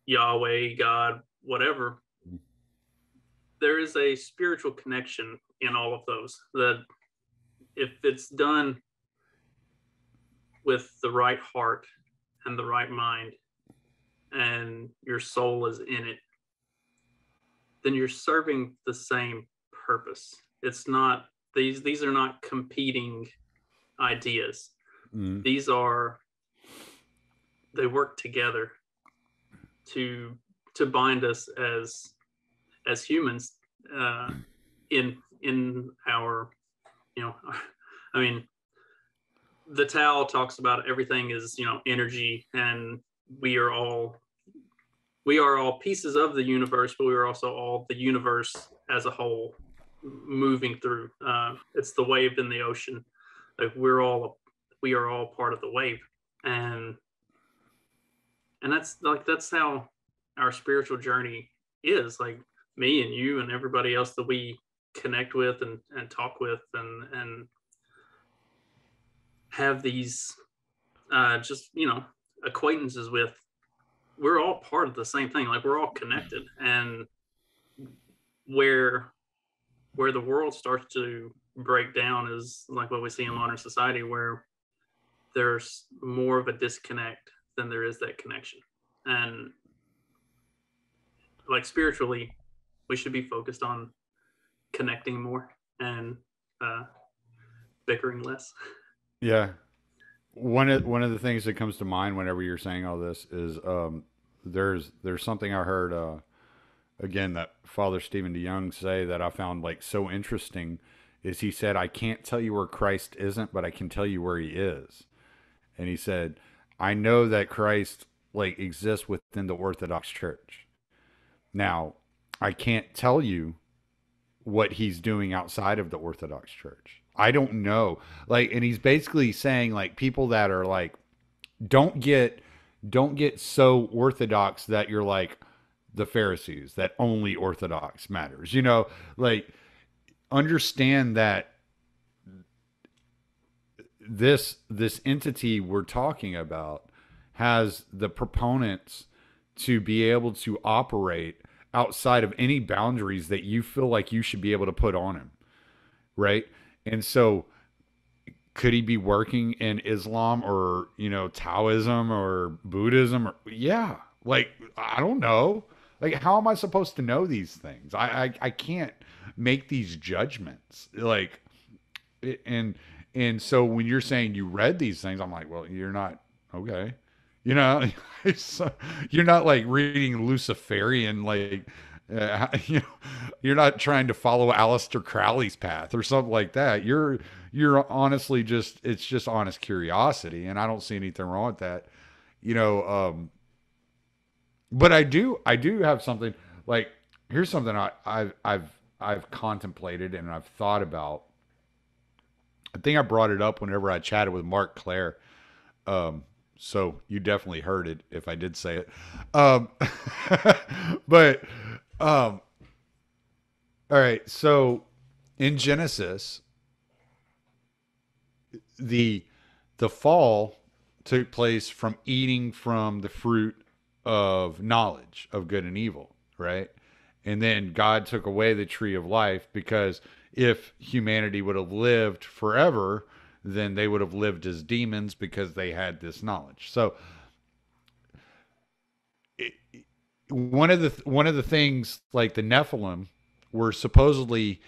Yahweh, God, whatever, there is a spiritual connection in all of those, that if it's done with the right heart and the right mind and your soul is in it, then you're serving the same purpose. It's not, these are not competing ideas. They work together to bind us as humans in our, the Tao talks about everything is, energy, and we are all pieces of the universe, but we are also all the universe as a whole moving through. It's the wave in the ocean. Like we are all part of the wave, and that's how our spiritual journey is. Like me and you and everybody else that we connect with and talk with and have these just, acquaintances with, we're all part of the same thing. Like, we're all connected. And where the world starts to break down is like what we see in modern society, where there's more of a disconnect than there is that connection. And like, spiritually, we should be focused on connecting more and bickering less. Yeah. One of the things that comes to mind whenever you're saying all this is there's something I heard again that Father Stephen DeYoung say that I found like so interesting is he said, I can't tell you where Christ isn't, but I can tell you where he is. And he said, I know that Christ like exists within the Orthodox Church. Now, I can't tell you what he's doing outside of the Orthodox Church. I don't know. Like, and he's basically saying like people that are like, don't get so Orthodox that you're like the Pharisees, that only Orthodox matters. Like, understand that this entity we're talking about has the proponents to be able to operate outside of any boundaries that you feel like you should be able to put on him, right? And so could he be working in Islam or, Taoism or Buddhism? Yeah. Like, I don't know. Like, how am I supposed to know these things? I can't make these judgments. Like, and so when you're saying you read these things, I'm like, well, you're not, okay. You're not like reading Luciferian, like, you're not trying to follow Aleister Crowley's path or something like that. You're honestly it's just honest curiosity, and I don't see anything wrong with that. But I do have something like, here's something I've contemplated and I've thought about. I think I brought it up whenever I chatted with Mark Claire. So you definitely heard it if I did say it. But all right. So in Genesis, the fall took place from eating from the fruit of knowledge of good and evil, right? And then God took away the tree of life, because if humanity would have lived forever, then they would have lived as demons because they had this knowledge. So one of the things, like the Nephilim were supposedly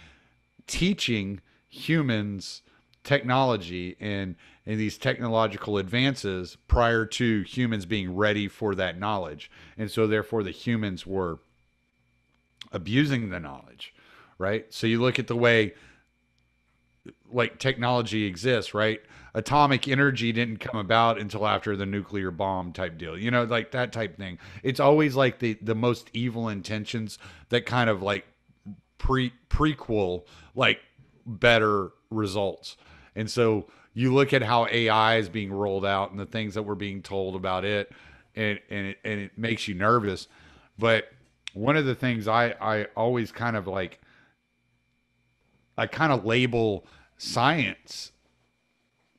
teaching humans technology and these technological advances prior to humans being ready for that knowledge. And so therefore the humans were abusing the knowledge, right? So you look at the way like technology exists, right? Atomic energy didn't come about until after the nuclear bomb type deal, like that type thing. It's always like the most evil intentions that kind of like prequel like better results. And so you look at how AI is being rolled out and the things that we're being told about it, and it makes you nervous. But one of the things I always kind of like, I kind of label science,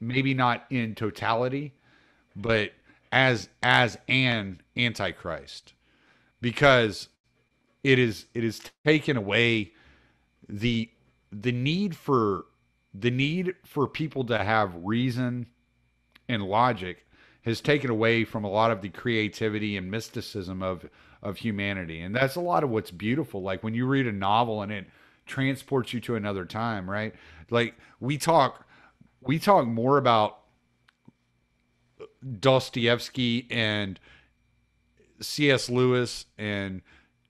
maybe not in totality, but as an antichrist, because it is taken away the need for people to have reason and logic, has taken away from a lot of the creativity and mysticism of humanity. And that's a lot of what's beautiful. Like when you read a novel and it transports you to another time, right? Like we talk more about Dostoevsky and C.S. Lewis and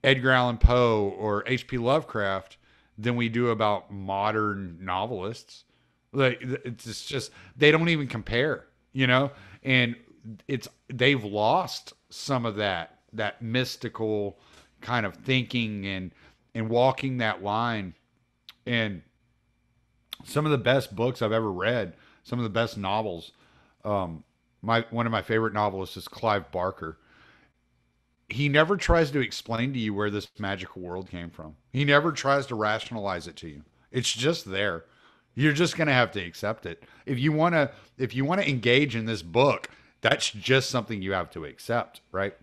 Edgar Allan Poe or H.P. Lovecraft than we do about modern novelists. Like it's just, they don't even compare, and they've lost some of that mystical kind of thinking and walking that line. And some of the best books I've ever read, some of the best novels, one of my favorite novelists is Clive Barker. He never tries to explain to you where this magical world came from. He never tries to rationalize it to you. It's just there. You're just going to have to accept it. If you want to engage in this book, That's just something you have to accept, right?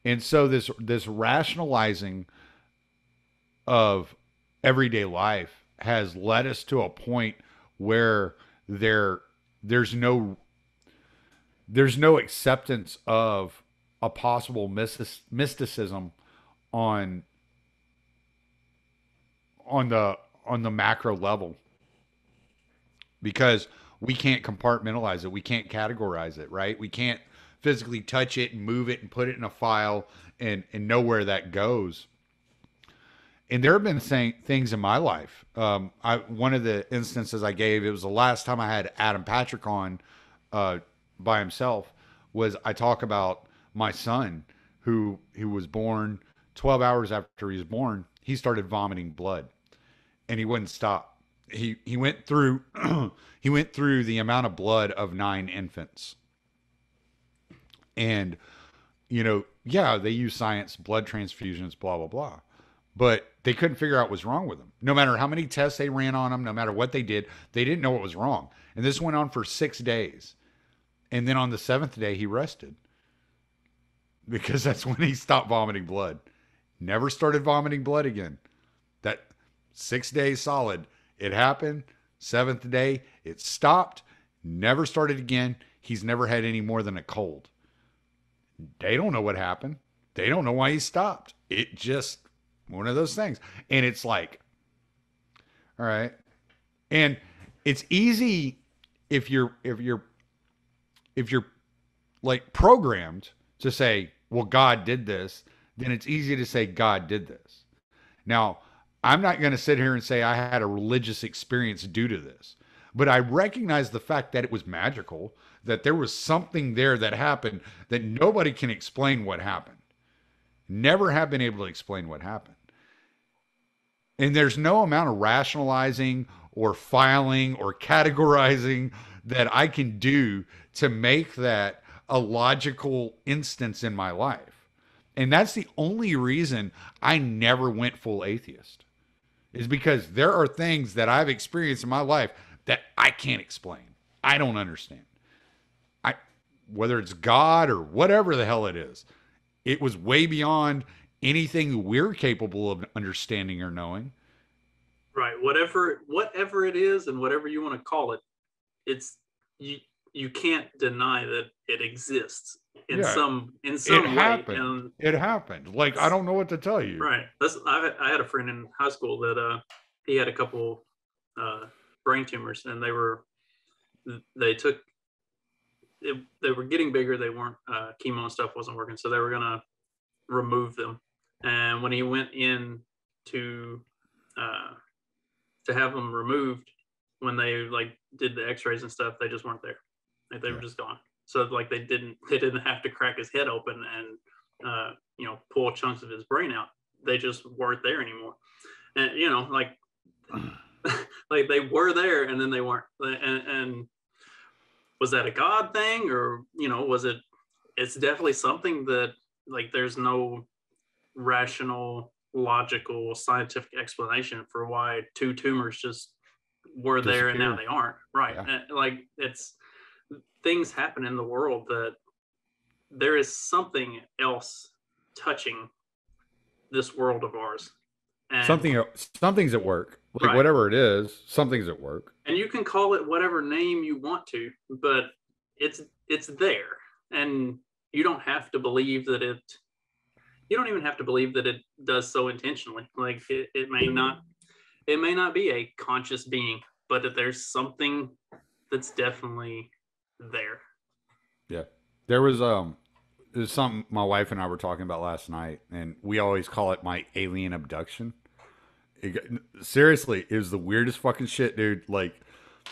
And so this rationalizing of everyday life has led us to a point where there there's no there's no acceptance of a possible mysticism on on the macro level, because we can't compartmentalize it, we can't categorize it, right? We can't physically touch it and move it and put it in a file and know where that goes. And there have been things in my life. One of the instances I gave, it was the last time I had Adam Patrick on by himself, was I talk about my son who was born 12 hours after he was born. He started vomiting blood, and he wouldn't stop. He went through he went through the amount of blood of 9 infants. And yeah, they use science, blood transfusions, blah blah blah, but they couldn't figure out what's wrong with him. No matter how many tests they ran on him, no matter what they did, they didn't know what was wrong. And this went on for 6 days. And then on the 7th day, he rested, because that's when he stopped vomiting blood. Never started vomiting blood again. That 6 days solid. It happened. 7th day, it stopped. Never started again. He's never had any more than a cold. They don't know what happened. They don't know why he stopped. It just one of those things. And it's like, all right. And it's easy if you're like programmed to say, well, God did this, then it's easy to say God did this. Now, I'm not going to sit here and say I had a religious experience due to this, but I recognize the fact that it was magical, that there was something there that happened that nobody can explain what happened. Never have been able to explain what happened. And there's no amount of rationalizing or filing or categorizing that I can do to make that a logical instance in my life. And that's the only reason I never went full atheist, is because there are things that I've experienced in my life that I can't explain. I don't understand. Whether it's God or whatever the hell it is, it was way beyond anything we're capable of understanding or knowing. Right. Whatever it is, and whatever you want to call it, it's you can't deny that it exists in some way. Happened. It happened. Like, I don't know what to tell you. Right. I had a friend in high school that he had a couple brain tumors, and they were getting bigger. They weren't chemo and stuff wasn't working, so they were gonna remove them. And when he went in to have them removed, when they like did the X-rays and stuff, they just weren't there. Like, they were just gone. So like they didn't have to crack his head open and pull chunks of his brain out. They just weren't there anymore. And like like they were there and then they weren't. And was that a God thing, or was it? It's definitely something that, like, there's no rational, logical, scientific explanation for why 2 tumors just were there and now they aren't. Right. Yeah. Like, it's things happen in the world that there is something else touching this world of ours. And something's at work. Like, right. Whatever it is, something's at work. And you can call it whatever name you want to, but it's there. And you don't have to believe that you don't even have to believe that it does so intentionally. Like, it may not be a conscious being, but that there's something that's definitely there. Yeah. There was something my wife and I were talking about last night, and we always call it my alien abduction. Seriously, it was the weirdest fucking shit, dude. Like,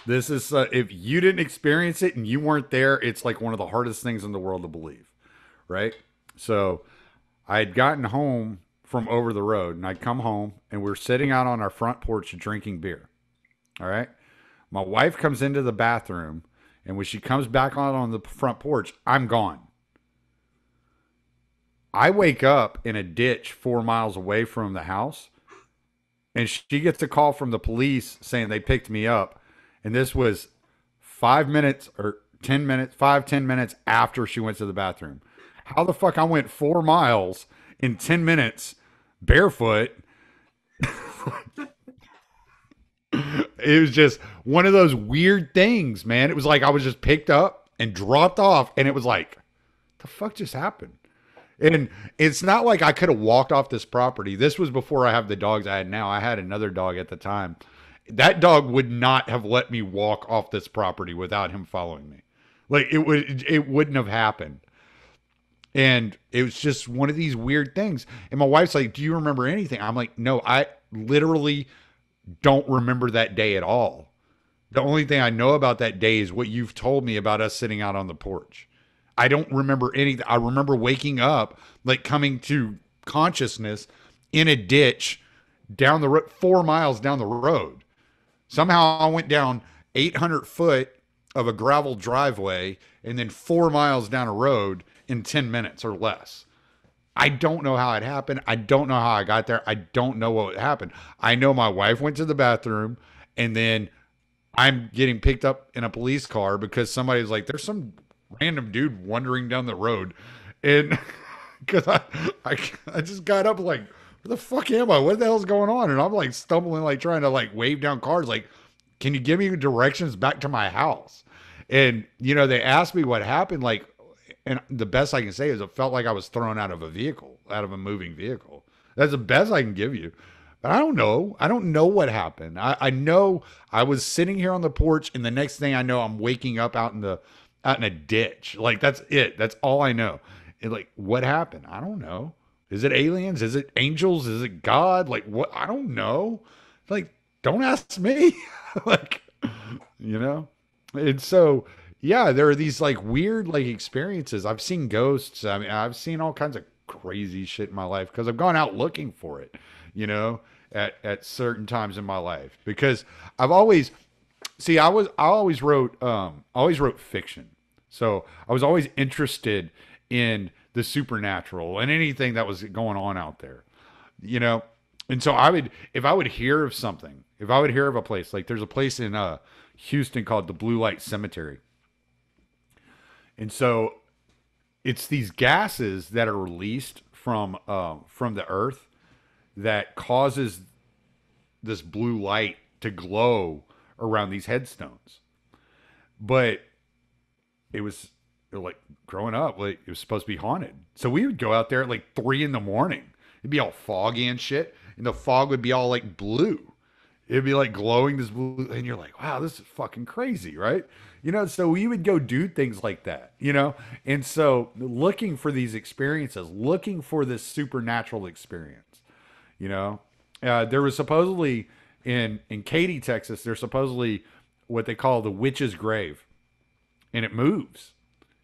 this is if you didn't experience it and you weren't there, it's like one of the hardest things in the world to believe, right? So I had gotten home from over the road, and I'd come home, and we're sitting out on our front porch drinking beer. All right. My wife comes into the bathroom, and when she comes back on the front porch, I'm gone. I wake up in a ditch 4 miles away from the house, and she gets a call from the police saying they picked me up. And this was 5 minutes or 10 minutes, 5, 10 minutes after she went to the bathroom. How the fuck I went 4 miles in 10 minutes barefoot? It was just one of those weird things, man. It was like I was just picked up and dropped off, and it was like, the fuck just happened? And it's not like I could have walked off this property. This was before I have the dogs I had now. I had another dog at the time. That dog would not have let me walk off this property without him following me. Like it wouldn't have happened. And it was just one of these weird things. And my wife's like, "Do you remember anything?" I'm like, "No, I literally don't remember that day at all. The only thing I know about that day is what you've told me about us sitting out on the porch. I don't remember anything. I remember waking up, like coming to consciousness in a ditch down the road, 4 miles down the road. Somehow I went down 800 foot of a gravel driveway and then 4 miles down a road in 10 minutes or less. I don't know how it happened. I don't know how I got there. I don't know what happened. I know my wife went to the bathroom, and then I'm getting picked up in a police car because somebody was like, there's some random dude wandering down the road. And because I just got up like, where the fuck am I? What the hell's going on? And I'm like stumbling, like trying to like wave down cars. Like, can you give me directions back to my house? And, you know, they asked me what happened. Like, and the best I can say is it felt like I was thrown out of a vehicle, out of a moving vehicle. That's the best I can give you. But I don't know. I don't know what happened. I know I was sitting here on the porch, and the next thing I know, I'm waking up out in a ditch. Like, that's it. That's all I know. And like, what happened? I don't know. Is it aliens? Is it angels? Is it God? Like, what? I don't know. Like, don't ask me. Like, you know? And so, yeah, there are these like weird like experiences. I've seen ghosts. I mean, I've seen all kinds of crazy shit in my life because I've gone out looking for it, you know, at certain times in my life. Because I've always I always wrote fiction. So I was always interested in the supernatural and anything that was going on out there, you know. And so if I would hear of something, if I would hear of a place, like there's a place in Houston called the Blue Light Cemetery. And so it's these gases that are released from the earth that causes this blue light to glow around these headstones. But it was like growing up, like it was supposed to be haunted. So we would go out there at like 3 a.m. It'd be all foggy and shit. And the fog would be all like blue. It'd be like glowing this blue. And you're like, wow, this is fucking crazy, right? You know, so we would go do things like that, you know? And so looking for these experiences, looking for this supernatural experience, you know? There was supposedly in Katy, Texas, there's supposedly what they call the witch's grave. And it moves.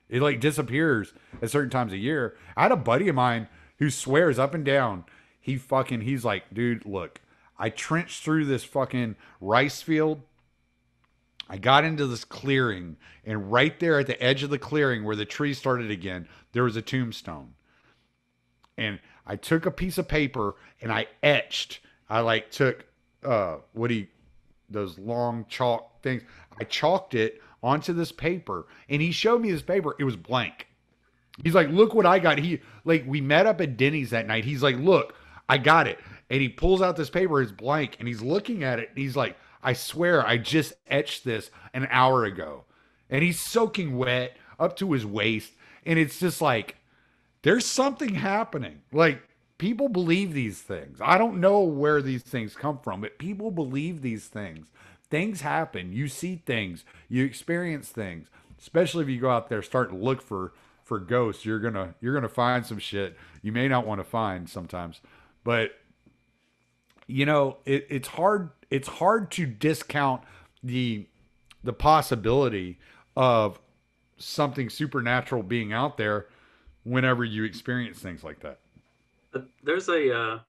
It like disappears at certain times of year. I had a buddy of mine who swears up and down, he's like, dude, look, I trenched through this fucking rice field. I got into this clearing, and right there at the edge of the clearing where the tree started again, there was a tombstone. And I took a piece of paper and I like took those long chalk things. I chalked it onto this paper, and he showed me this paper. It was blank. He's like, look what I got. We met up at Denny's that night. He's like, look, I got it. And he pulls out this paper, it's blank, and he's looking at it, and he's like, I swear I just etched this an hour ago. And he's soaking wet up to his waist. And it's just like, there's something happening. Like, people believe these things. I don't know where these things come from, but people believe these things. Things happen. You see things. You experience things. Especially if you go out there, start to look for ghosts. You're gonna find some shit you may not want to find sometimes. But you know, it's hard to discount the possibility of something supernatural being out there whenever you experience things like that. There's an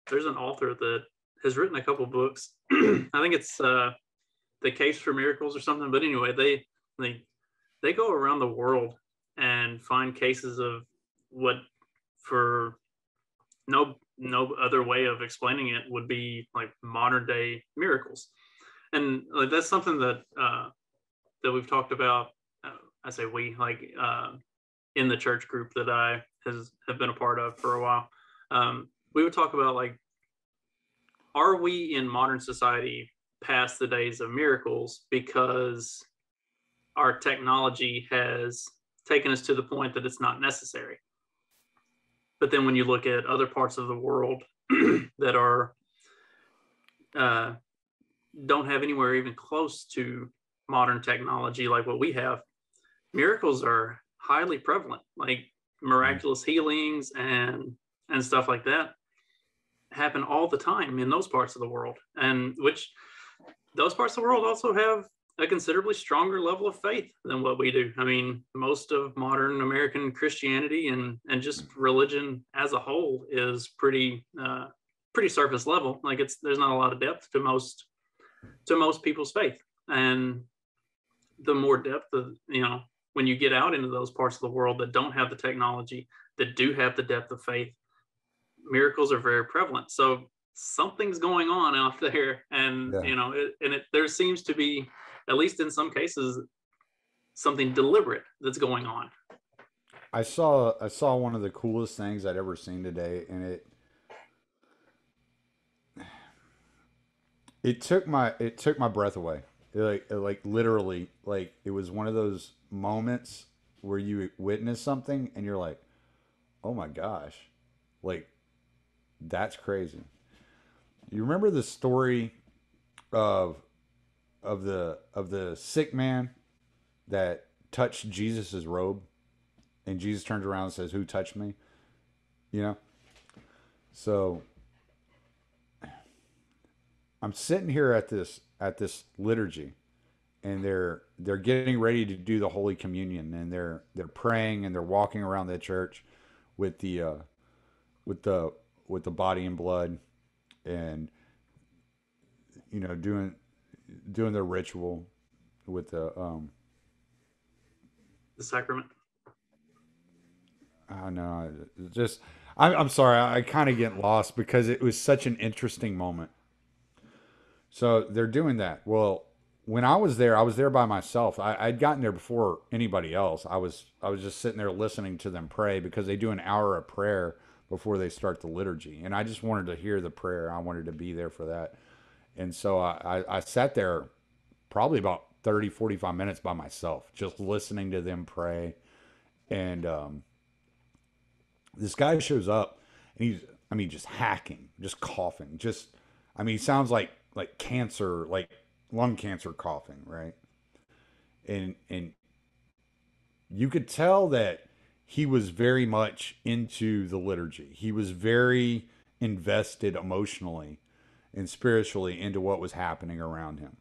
author that has written a couple books. I think it's The Case for Miracles or something. But anyway, they go around the world and find cases of what, for no other way of explaining it, would be like modern day miracles. And like that's something that we've talked about. I say we, like in the church group that I have been a part of for a while, we would talk about like, are we in modern society past the days of miracles because our technology has taken us to the point that it's not necessary? But then when you look at other parts of the world that are don't have anywhere even close to modern technology like what we have, miracles are highly prevalent, like miraculous healings and stuff like that happen all the time in those parts of the world, and which those parts of the world also have a considerably stronger level of faith than what we do. I mean, most of modern American Christianity and just religion as a whole is pretty surface level. Like there's not a lot of depth to most people's faith. And the more depth of, when you get out into those parts of the world that don't have the technology, that do have the depth of faith, miracles are very prevalent. So something's going on out there, and there seems to be, at least in some cases, something deliberate that's going on. I saw one of the coolest things I'd ever seen today, and it took my breath away. Like literally, like it was one of those moments where you witness something and you're like, "Oh my gosh." Like that's crazy. You remember the story of the sick man that touched Jesus's robe, and Jesus turns around and says, "Who touched me?" You know? So I'm sitting here at this liturgy, and they're getting ready to do the Holy Communion, and they're praying, and they're walking around the church with the body and blood, and doing their ritual with the sacrament. I know, just I'm sorry, I kind of get lost because it was such an interesting moment. So they're doing that. Well, when I was there by myself. I'd gotten there before anybody else. I was just sitting there listening to them pray, because they do an hour of prayer before they start the liturgy. And I just wanted to hear the prayer. I wanted to be there for that. And so I sat there probably about 30, 45 minutes by myself, just listening to them pray. And this guy shows up, and he's just hacking, just coughing, he sounds like cancer, like lung cancer coughing, right? And you could tell that he was very much into the liturgy. He was very invested emotionally and spiritually into what was happening around him.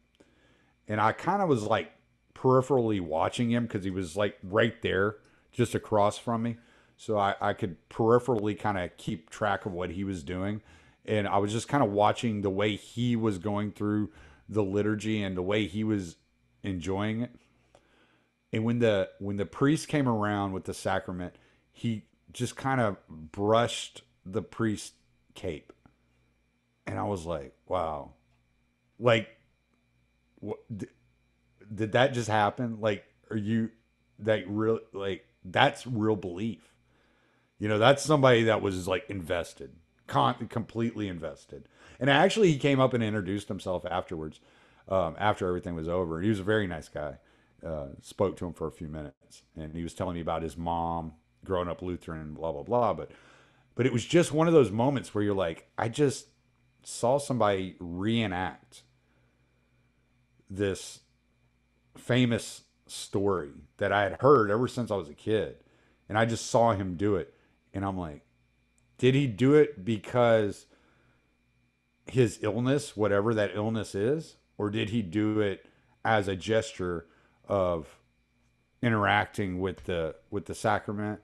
And I kind of was like peripherally watching him, because he was like right there, just across from me. So I could peripherally kind of keep track of what he was doing. And I was just kind of watching the way he was going through the liturgy and the way he was enjoying it. And when the priest came around with the sacrament, he just kind of brushed the priest's cape. And I was like, wow. Like, what, did that just happen? Like, are you that real? Like, that's real belief. That's somebody that was like invested, completely invested. And actually, he came up and introduced himself afterwards, after everything was over. He was a very nice guy. Spoke to him for a few minutes, and he was telling me about his mom growing up Lutheran, blah blah blah. But it was just one of those moments where you're like, I just saw somebody reenact this famous story that I had heard ever since I was a kid, and I just saw him do it, and I'm like, did he do it because his illness, whatever that illness is, or did he do it as a gesture of interacting with the sacrament?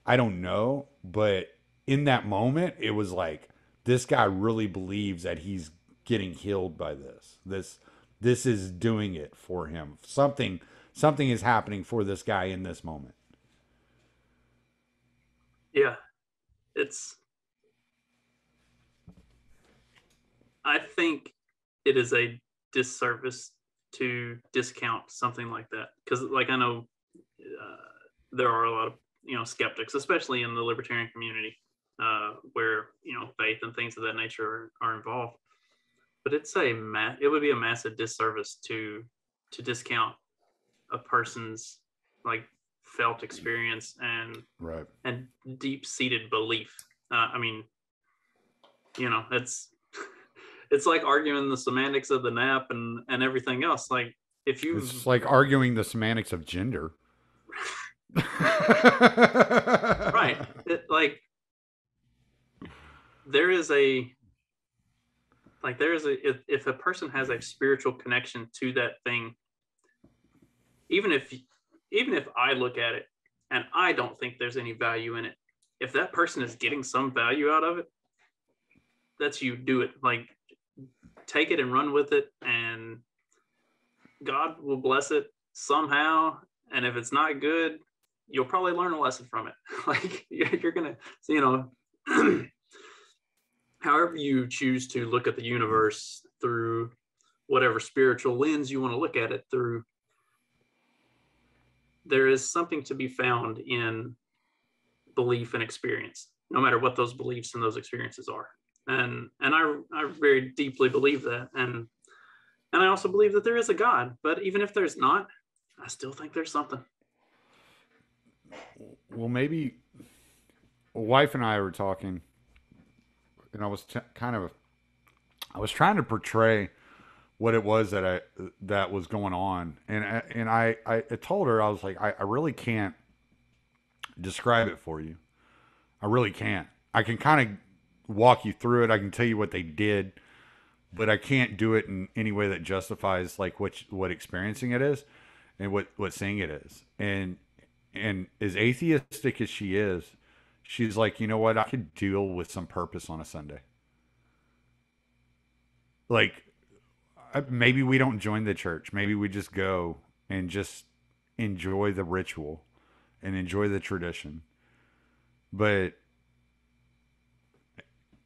I don't know, but in that moment, it was like, this guy really believes that he's getting healed by this. This is doing it for him. Something is happening for this guy in this moment. Yeah, I think it is a disservice to discount something like that, because like I know there are a lot of skeptics, especially in the libertarian community, where faith and things of that nature are involved. But it would be a massive disservice to discount a person's like felt experience right. and deep seated belief. I mean, it's like arguing the semantics of the nap and everything else. Like if you, it's like arguing the semantics of gender. right? Like there is a if a person has a spiritual connection to that thing, even if I look at it and I don't think there's any value in it, if that person is getting some value out of it, that's you. Do it. Like take it and run with it, and God will bless it somehow. And if it's not good, you'll probably learn a lesson from it. Like you're gonna, however you choose to look at the universe through whatever spiritual lens you want to look at it through, there is something to be found in belief and experience, no matter what those beliefs and those experiences are. And I very deeply believe that. And I also believe that there is a God, but even if there's not, I still think there's something. Well, maybe a wife and I were talking, and I was I was trying to portray what it was that was going on, and I told her, I was like, I really can't describe it for you. I really can't. I can kind of walk you through it. I can tell you what they did, but I can't do it in any way that justifies like what experiencing it is and what seeing it is. And as atheistic as she is, she's like, you know what? I could deal with some purpose on a Sunday. Like, maybe we don't join the church. Maybe we just go and just enjoy the ritual and enjoy the tradition. But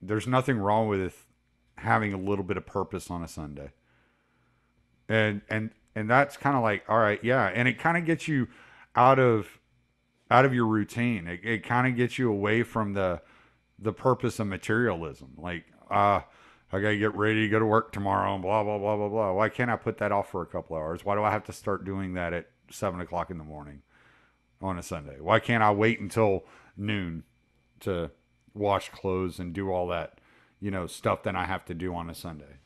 there's nothing wrong with having a little bit of purpose on a Sunday. And that's kind of like, all right, yeah. And it kind of gets you out of your routine. It kind of gets you away from the purpose of materialism. Like, I gotta get ready to go to work tomorrow and blah, blah, blah, blah, blah. Why can't I put that off for a couple hours? Why do I have to start doing that at 7:00 in the morning on a Sunday? Why can't I wait until noon to wash clothes and do all that, stuff that I have to do on a Sunday,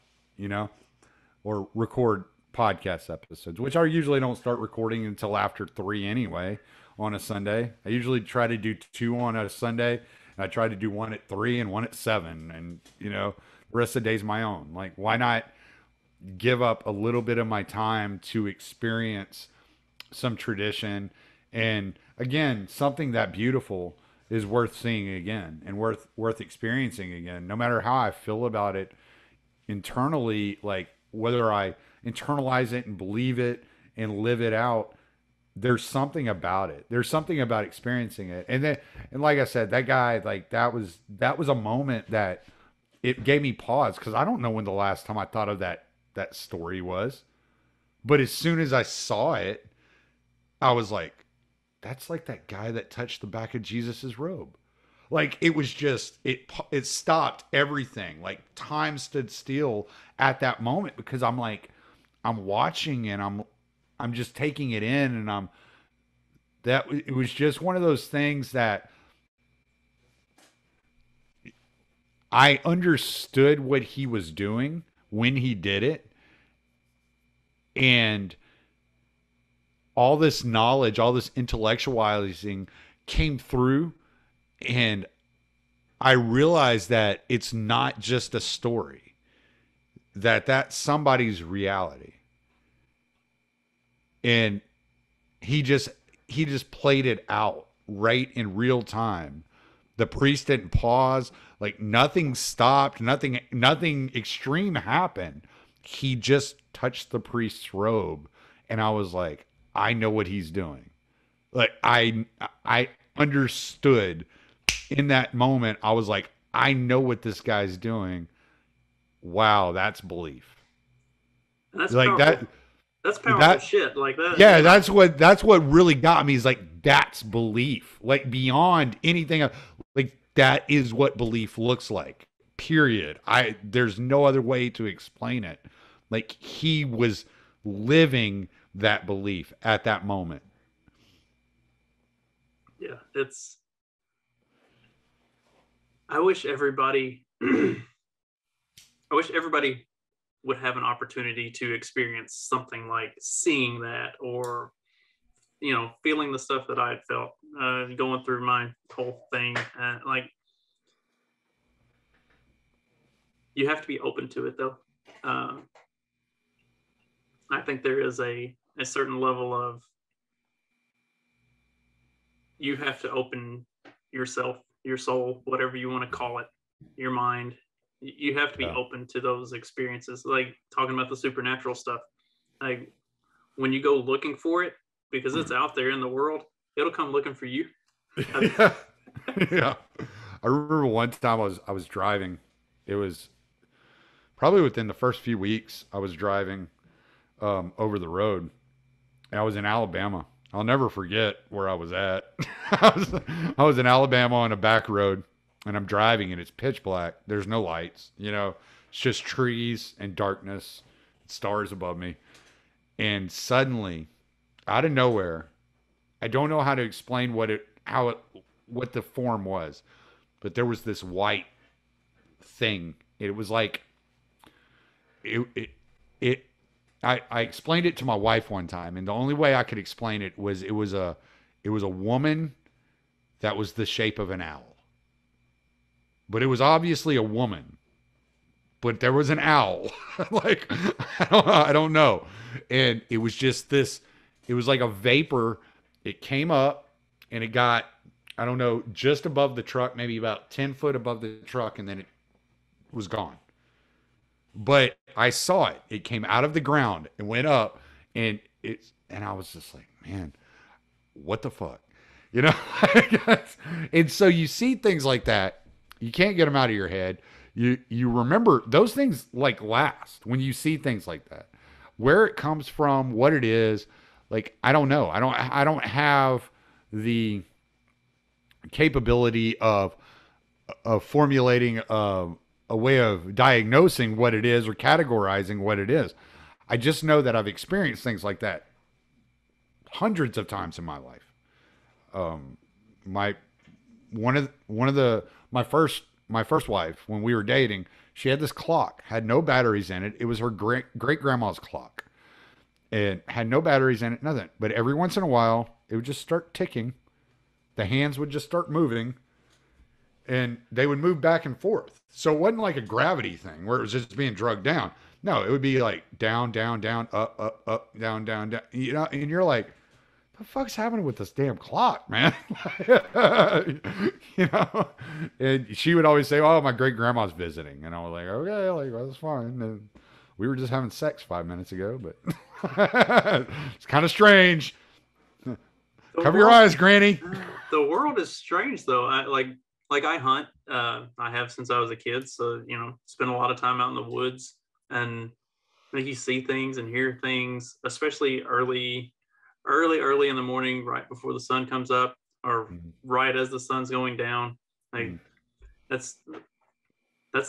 or record podcast episodes, which I usually don't start recording until after 3 anyway on a Sunday. I usually try to do 2 on a Sunday, and I try to do 1 at 3 and 1 at 7, and the rest of the day's my own. Like, why not give up a little bit of my time to experience some tradition? And again, something that beautiful is worth seeing again and worth experiencing again, no matter how I feel about it internally. Like, whether I internalize it and believe it and live it out, there's something about it. There's something about experiencing it. And like I said, that guy, like, that was a moment that it gave me pause, because I don't know when the last time I thought of that story was. But as soon as I saw it, I was like, that's like that guy that touched the back of Jesus's robe. Like, it was just, it stopped everything. Like, time stood still at that moment, because I'm like, I'm watching and I'm just taking it in, and it was just one of those things that I understood what he was doing when he did it. And all this knowledge, all this intellectualizing came through. And I realized that it's not just a story, that's somebody's reality. And he just played it out right in real time. The priest didn't pause. Like, nothing stopped. Nothing extreme happened. He just touched the priest's robe, and I was like, I know what he's doing. Like, I understood in that moment. I was like, I know what this guy's doing. Wow, that's belief. And that's like powerful. that. That's powerful shit. Like that. Yeah, that's what really got me, is like, that's belief. Like, beyond anything else, like, that is what belief looks like. Period. There's no other way to explain it. Like, he was living that belief at that moment. Yeah, I wish everybody would have an opportunity to experience something like seeing that, or feeling the stuff that I had felt going through my whole thing. Like, you have to be open to it, though. I think there is a certain level of, you have to open yourself, your soul, whatever you want to call it, your mind. You have to be open to those experiences. Like, talking about the supernatural stuff, like, when you go looking for it, because it's out there in the world, it'll come looking for you. Yeah. Yeah. I remember one time I was driving. It was probably within the first few weeks I was driving over the road. I was in Alabama. I'll never forget where I was at. I was in Alabama on a back road, and I'm driving, and it's pitch black. There's no lights, it's just trees and darkness, stars above me. And suddenly, out of nowhere, I don't know how to explain what the form was, but there was this white thing. It was like, I explained it to my wife one time, and the only way I could explain it was it was a woman that was the shape of an owl. But it was obviously a woman. But there was an owl. Like, I don't know. And it was just this, it was like a vapor. It came up and it got, I don't know, just above the truck, maybe about 10 foot above the truck, and then it was gone. But I saw it. It came out of the ground and went up, and I was just like, man, what the fuck? And so you see things like that. You can't get them out of your head. You remember those things, like, last when you see things like that. Where it comes from, what it is, like, I don't know. I don't have the capability of formulating a way of diagnosing what it is or categorizing what it is. I just know that I've experienced things like that hundreds of times in my life. My first wife, when we were dating, she had this clock, had no batteries in it. It was her great grandma's clock. It had no batteries in it, nothing. But every once in a while, it would just start ticking. The hands would just start moving, and they would move back and forth. So it wasn't like a gravity thing where it was just being drugged down. No, it would be like down, down, down, up, down, down, down. And you're like, the fuck's happening with this damn clock, man? And she would always say, oh, my great grandma's visiting. And I was like, okay, like, well, that's fine. And we were just having sex 5 minutes ago, but it's kind of strange. Cover your eyes, Granny. The world is strange, though. I hunt. I have since I was a kid. So, spend a lot of time out in the woods, and you see things and hear things, especially early in the morning, right before the sun comes up, or right as the sun's going down. Like, that's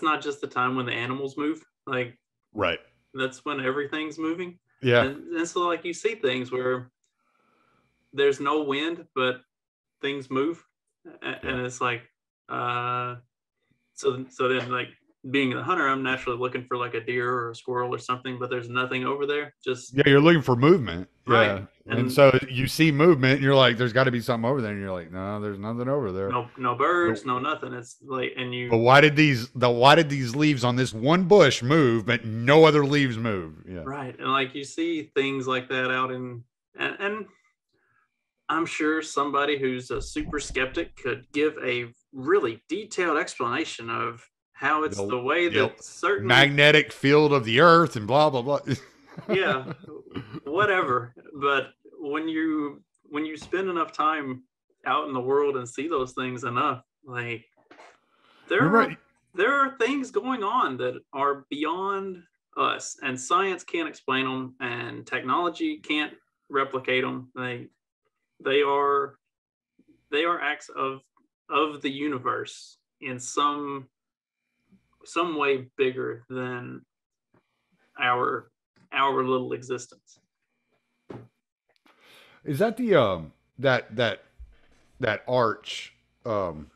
not just the time when the animals move. Like, right. That's when everything's moving. Yeah. And so, like, you see things where there's no wind, but things move. And it's like, so then, like, being the hunter, I'm naturally looking for like a deer or a squirrel or something, but there's nothing over there. You're looking for movement. Right. Yeah. And so you see movement, and you're like, there's got to be something over there. And you're like, no, there's nothing over there. No birds, no nothing. It's like, but why did these leaves on this one bush move, but no other leaves move? Yeah. Right. And like, you see things like that out and I'm sure somebody who's a super skeptic could give a really detailed explanation of how it's the way that certain magnetic field of the earth and blah, blah, blah. Yeah, whatever. But when you spend enough time out in the world and see those things enough, like, there are things going on that are beyond us, and science can't explain them, and technology can't replicate them. They are acts of the universe in some way bigger than our little existence. Is that the that arch? I'm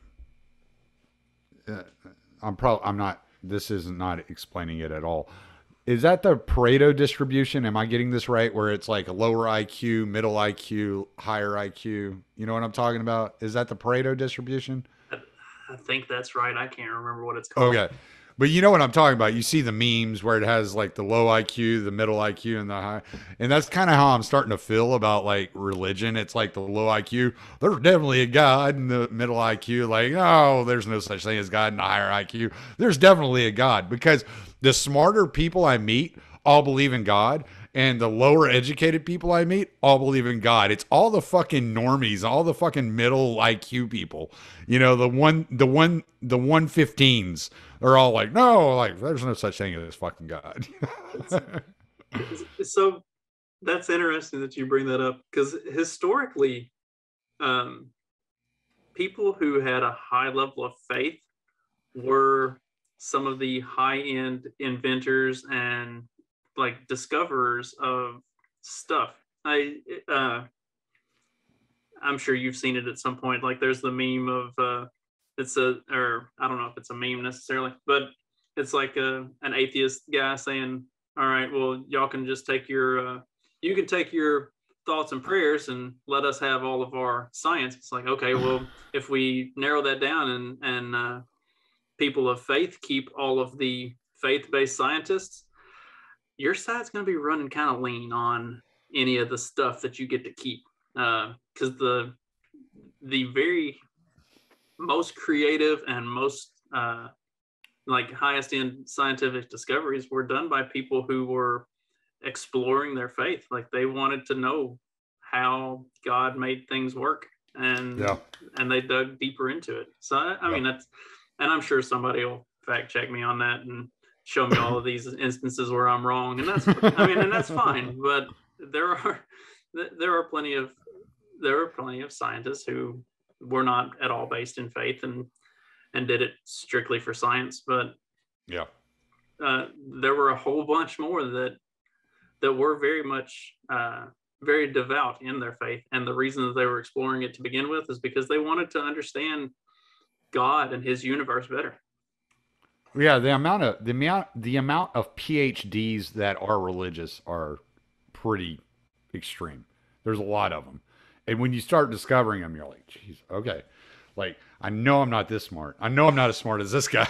not. This is not explaining it at all. Is that the Pareto distribution? Am I getting this right? Where it's like a lower IQ, middle IQ, higher IQ. You know what I'm talking about? Is that the Pareto distribution? I think that's right. I can't remember what it's called. Okay. But you know what I'm talking about. You see the memes where it has like the low IQ, the middle IQ, and the high. And that's kind of how I'm starting to feel about like religion. It's like the low IQ, there's definitely a God, and the middle IQ, like, oh, there's no such thing as God, and the higher IQ, there's definitely a God. Because the smarter people I meet all believe in God, and the lower educated people I meet all believe in God. It's all the fucking normies, all the fucking middle IQ people. You know, the 115s are all like, no, like there's no such thing as fucking God. So that's interesting that you bring that up, because historically, people who had a high level of faith were some of the high-end inventors and like discoverers of stuff. I'm sure you've seen it at some point. Like there's the meme of or I don't know if it's a meme necessarily, but it's like an atheist guy saying, all right, well, y'all can just take your you can take your thoughts and prayers and let us have all of our science. It's like, okay, well, if we narrow that down and people of faith keep all of the faith-based scientists, your side's going to be running kind of lean on any of the stuff that you get to keep, because the very most creative and most like highest end scientific discoveries were done by people who were exploring their faith. Like they wanted to know how God made things work, and they dug deeper into it. So I mean, that's, and I'm sure somebody will fact check me on that and show me all of these instances where I'm wrong, and that's and that's fine. But there are plenty of scientists who were not at all based in faith and did it strictly for science. But there were a whole bunch more that were very much very devout in their faith, and the reason that they were exploring it to begin with is because they wanted to understand God and His universe better. Yeah, the amount of PhDs that are religious are pretty extreme. There's a lot of them, and when you start discovering them, you're like, "Geez, okay." Like, I know I'm not this smart. I know I'm not as smart as this guy.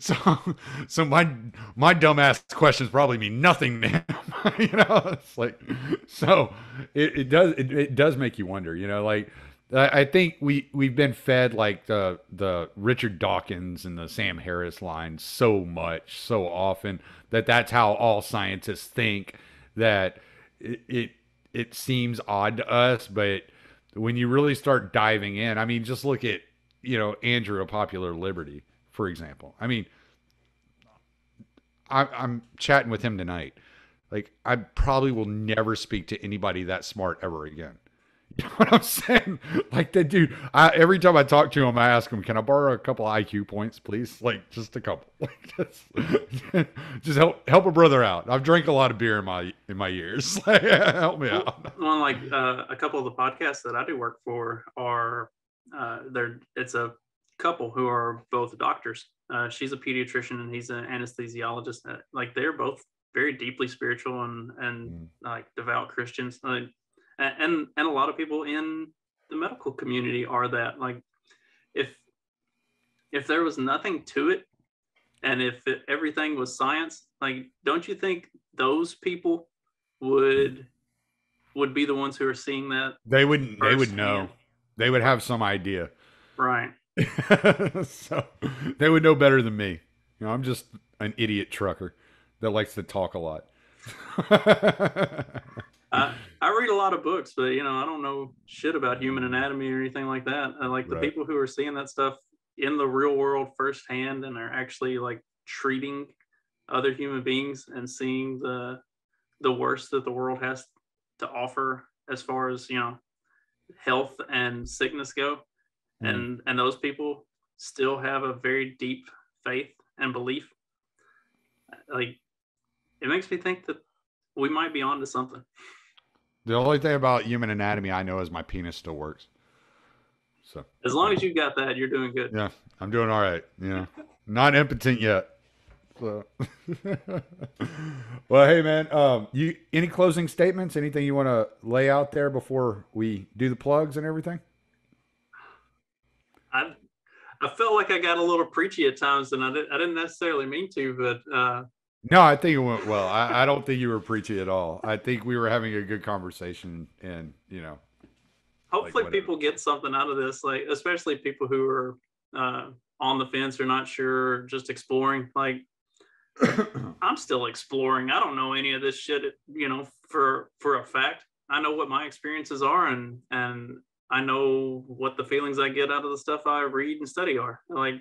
so my dumbass questions probably mean nothing to him. You know, it's like, so it does make you wonder. You know, like. I think we've been fed like the Richard Dawkins and the Sam Harris line so much, so often, that's how all scientists think, that it seems odd to us. But when you really start diving in, I mean, just look at, you know, Andrew of Popular Liberty, for example. I mean, I'm chatting with him tonight. Like, I probably will never speak to anybody that smart ever again. You know what I'm saying? Like, that dude, every time I talk to him, I ask him, can I borrow a couple IQ points, please? Like, just a couple. Like, just help a brother out. I've drank a lot of beer in my years. Help me out. Well, like a couple of the podcasts that I do work for are it's a couple who are both doctors. She's a pediatrician and he's an anesthesiologist. Like, they're both very deeply spiritual and like devout Christians. And a lot of people in the medical community are that. Like, if there was nothing to it, and if everything was science, like, don't you think those people would be the ones who are seeing that? They would know. They would have some idea. Right. So they would know better than me. You know, I'm just an idiot trucker that likes to talk a lot. I read a lot of books, but, you know, I don't know shit about human anatomy or anything like that. I like the people who are seeing that stuff in the real world firsthand and are actually like treating other human beings and seeing the worst that the world has to offer as far as, you know, health and sickness go. And those people still have a very deep faith and belief. Like, it makes me think that we might be onto something. The only thing about human anatomy I know is my penis still works. So as long as you got that, you're doing good. Yeah, I'm doing all right. You know, not impotent yet. So, well, hey man, you any closing statements? Anything you want to lay out there before we do the plugs and everything? I felt like I got a little preachy at times, and I didn't necessarily mean to, but no, I think it went well. I don't think you were preachy at all. I think we were having a good conversation, and you know, hopefully people get something out of this, like especially people who are on the fence or not sure, just exploring. Like, I'm still exploring. I don't know any of this shit, you know, for a fact. I know what my experiences are, and I know what the feelings I get out of the stuff I read and study are. Like,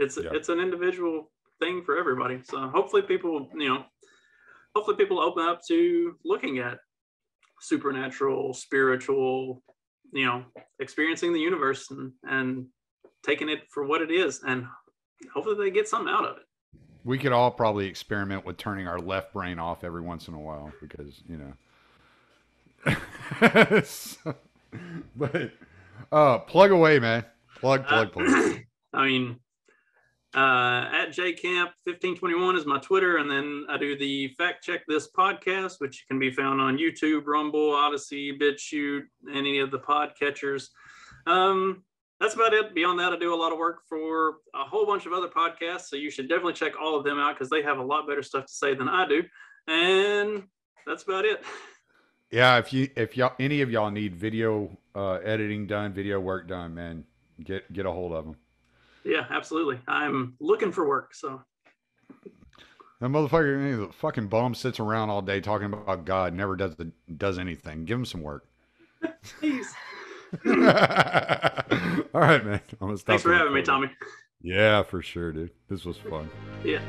it's an individual thing for everybody. So hopefully people, you know, open up to looking at supernatural, spiritual, you know, experiencing the universe and taking it for what it is, and hopefully they get something out of it. We could all probably experiment with turning our left brain off every once in a while, because, you know. But plug away, man. Plug. I mean, at jcamp1521 is my Twitter, and then I do the Fact Check This podcast, which can be found on YouTube, Rumble, Odyssey, BitChute, any of the podcatchers. That's about it. Beyond that, I do a lot of work for a whole bunch of other podcasts, so you should definitely check all of them out, because they have a lot better stuff to say than I do. And that's about it. Yeah, if y'all any of y'all need video editing done, video work done, man, get a hold of them. Yeah, absolutely. I'm looking for work, so. That motherfucker, the fucking bum, sits around all day talking about God, never does anything. Give him some work. Please. All right, man. I'm gonna stop. Thanks for having me, Tommy. Yeah, for sure, dude. This was fun. Yeah.